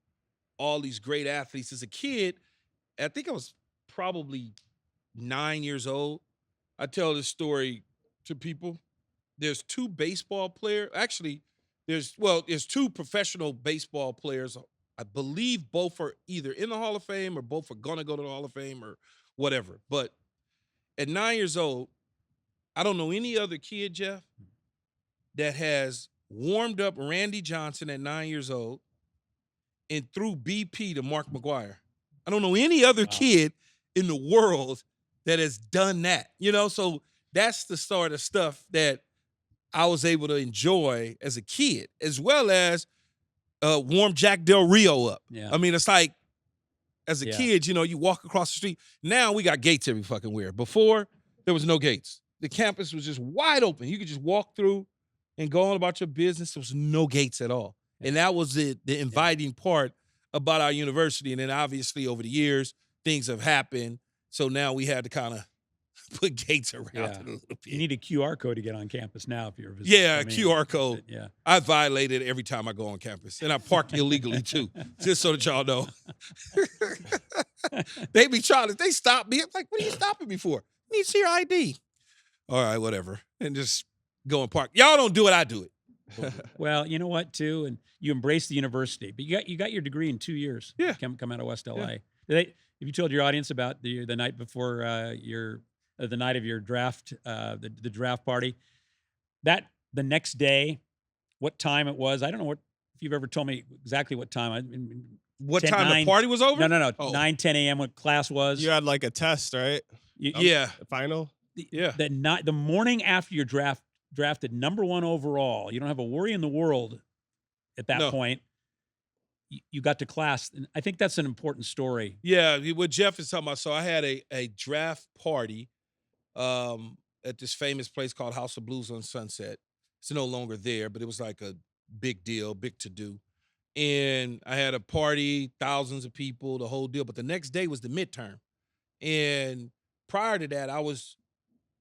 all these great athletes. As a kid, I think I was probably 9 years old. I tell this story to people. There's two baseball players. Actually, there's two professional baseball players. I believe both are either in the Hall of Fame or both are gonna go to the Hall of Fame or whatever. But at 9 years old, I don't know any other kid, Jeff, that has warmed up Randy Johnson at 9 years old and threw BP to Mark McGwire. I don't know any other kid in the world that has done that. So that's the sort of stuff that I was able to enjoy as a kid, as well as warm Jack Del Rio up. Yeah. I mean, it's like, as a kid, you walk across the street. Now we got gates every fucking where. Before, there was no gates. The campus was just wide open. You could just walk through and go on about your business. There was no gates at all. And that was the inviting part about our university. And then obviously over the years, things have happened. So now we had to kind of put gates around it a little bit. You need a QR code to get on campus now if you're a visitor. Yeah, QR code. Yeah. I violate it every time I go on campus. And I park illegally too, just so that y'all know. They be trying they stop me. I'm like, what are you stopping me for? I need to see your ID. All right, whatever. And just go and park. Y'all don't do it, I do it. Well, you know what, too? And you embrace the university. But you got your degree in 2 years. Yeah. Come out of West LA. Have you told your audience about the night before the night of your draft, the draft party? That the next day, what time it was? I don't know if you've ever told me exactly what time. What time the party was over? No. 9, 10 a.m. what class was. You had like a test, right? Yeah. The final? The morning after you're drafted number 1 overall, you don't have a worry in the world at that point. You got to class. And I think that's an important story. Yeah, what Jeff is talking about. So I had a draft party at this famous place called House of Blues on Sunset. It's no longer there, but it was like a big deal, big to-do. And I had a party, thousands of people, the whole deal. But the next day was the midterm. And prior to that, I was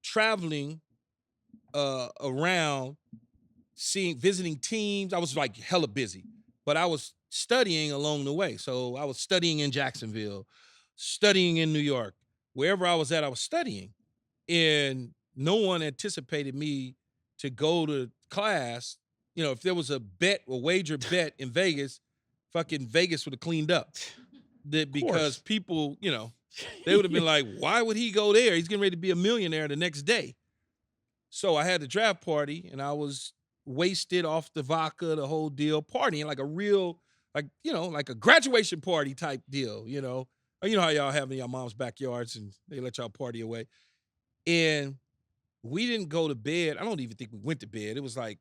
traveling around, visiting teams. I was like hella busy, but I was studying along the way. So I was studying in Jacksonville, studying in New York. Wherever I was at, I was studying. And no one anticipated me to go to class. If there was a wager bet in Vegas, fucking Vegas would have cleaned up. Because people, they would have been like, why would he go there? He's getting ready to be a millionaire the next day. So I had the draft party, and I was wasted off the vodka, the whole deal, partying like a real, like a graduation party type deal, You know how y'all have in your mom's backyards and they let y'all party away. And we didn't go to bed. I don't even think we went to bed. It was like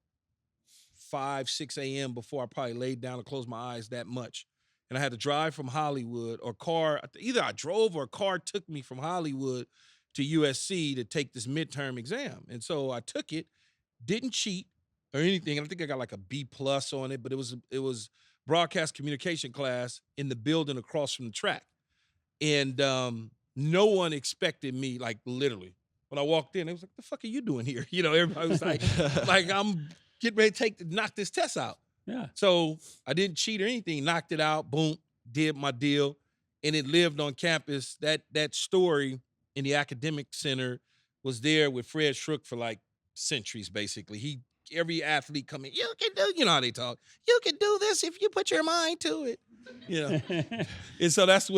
5, 6 a.m. before I probably laid down and closed my eyes that much. And I had to drive from Hollywood either I drove or a car took me from Hollywood to USC to take this midterm exam. And so I took it, didn't cheat or anything. And I think I got like a B+ on it, but it was broadcast communication class in the building across from the track. And no one expected me, like literally. When I walked in, they was like, the fuck are you doing here? Everybody was like, I'm getting ready to knock this test out. Yeah. So I didn't cheat or anything, knocked it out, boom, did my deal, and it lived on campus. That story in the academic center was there with Fred Schrook for like centuries, basically. Every athlete come in, you can do, how they talk. You can do this if you put your mind to it. And so that's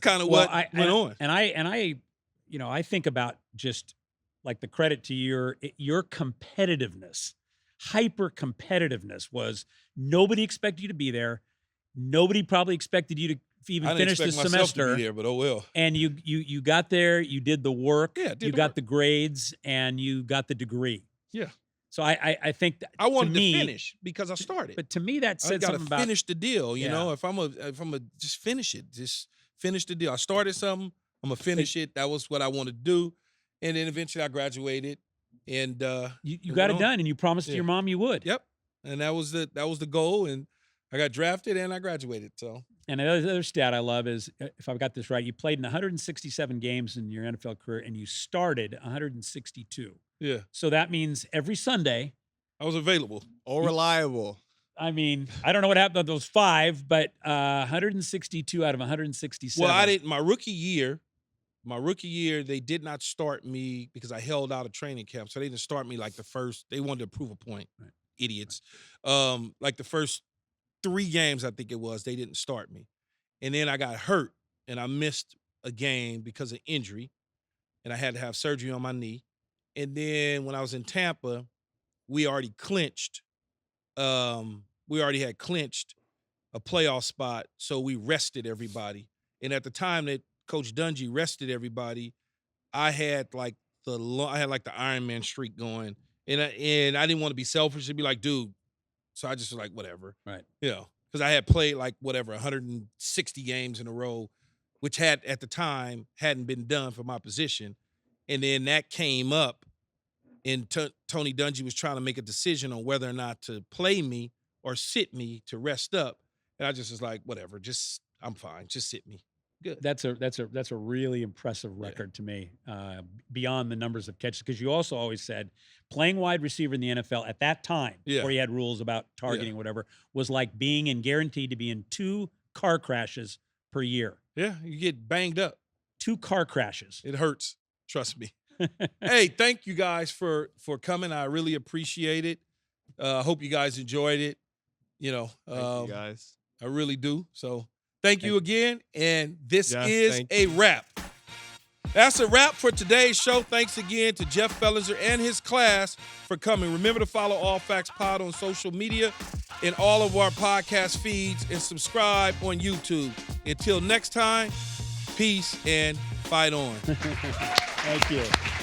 kind of what went on. And I think about just like the credit to your competitiveness. Hyper competitiveness was nobody expected you to be there. Nobody probably expected you to even finish the semester. To be there, but oh well. And you got there, you did the work, you got the grades, and you got the degree. Yeah. So I think that I wanted to finish because I started. But to me, that said something about finish the deal. You know, if I'm a just finish it, just finish the deal. I started something, I'm gonna finish it. That was what I wanted to do, and then eventually I graduated. And you got it done, and you promised your mom you would. Yep, and that was the goal. And I got drafted and I graduated. So. And the other stat I love is, if I've got this right, you played in 167 games in your NFL career, and you started 162. Yeah. So that means every Sunday I was available. Or reliable. I mean, I don't know what happened to those 5, but 162 out of 167. Well, I didn't. My rookie year, they did not start me because I held out of training camp. So they didn't start me like the first. They wanted to prove a point. Right. Idiots. Like the first 3 games, I think it was, they didn't start me. And then I got hurt, and I missed a game because of injury, and I had to have surgery on my knee. And then when I was in Tampa, we already clinched. We already had clinched a playoff spot, so we rested everybody. And at the time that Coach Dungy rested everybody, I had like the Iron Man streak going, and I didn't want to be selfish and be like, dude. So I just was like, whatever, Right? You know, because I had played like 160 games in a row, which at the time hadn't been done for my position, and then that came up. And Tony Dungy was trying to make a decision on whether or not to play me or sit me to rest up. And I just was like, whatever, I'm fine. Just sit me. Good. That's a really impressive record to me, beyond the numbers of catches. Because you also always said playing wide receiver in the NFL at that time, before you had rules about targeting, whatever, was like being guaranteed to be in 2 car crashes per year. Yeah, you get banged up. 2 car crashes. It hurts. Trust me. Hey, thank you guys for coming. I really appreciate it. I hope you guys enjoyed it. You know, Thank you guys. I really do. So thank you again. And this is a wrap. That's a wrap for today's show. Thanks again to Jeff Fellenzer and his class for coming. Remember to follow All Facts Pod on social media and all of our podcast feeds, and subscribe on YouTube. Until next time, peace and fight on. Thank you.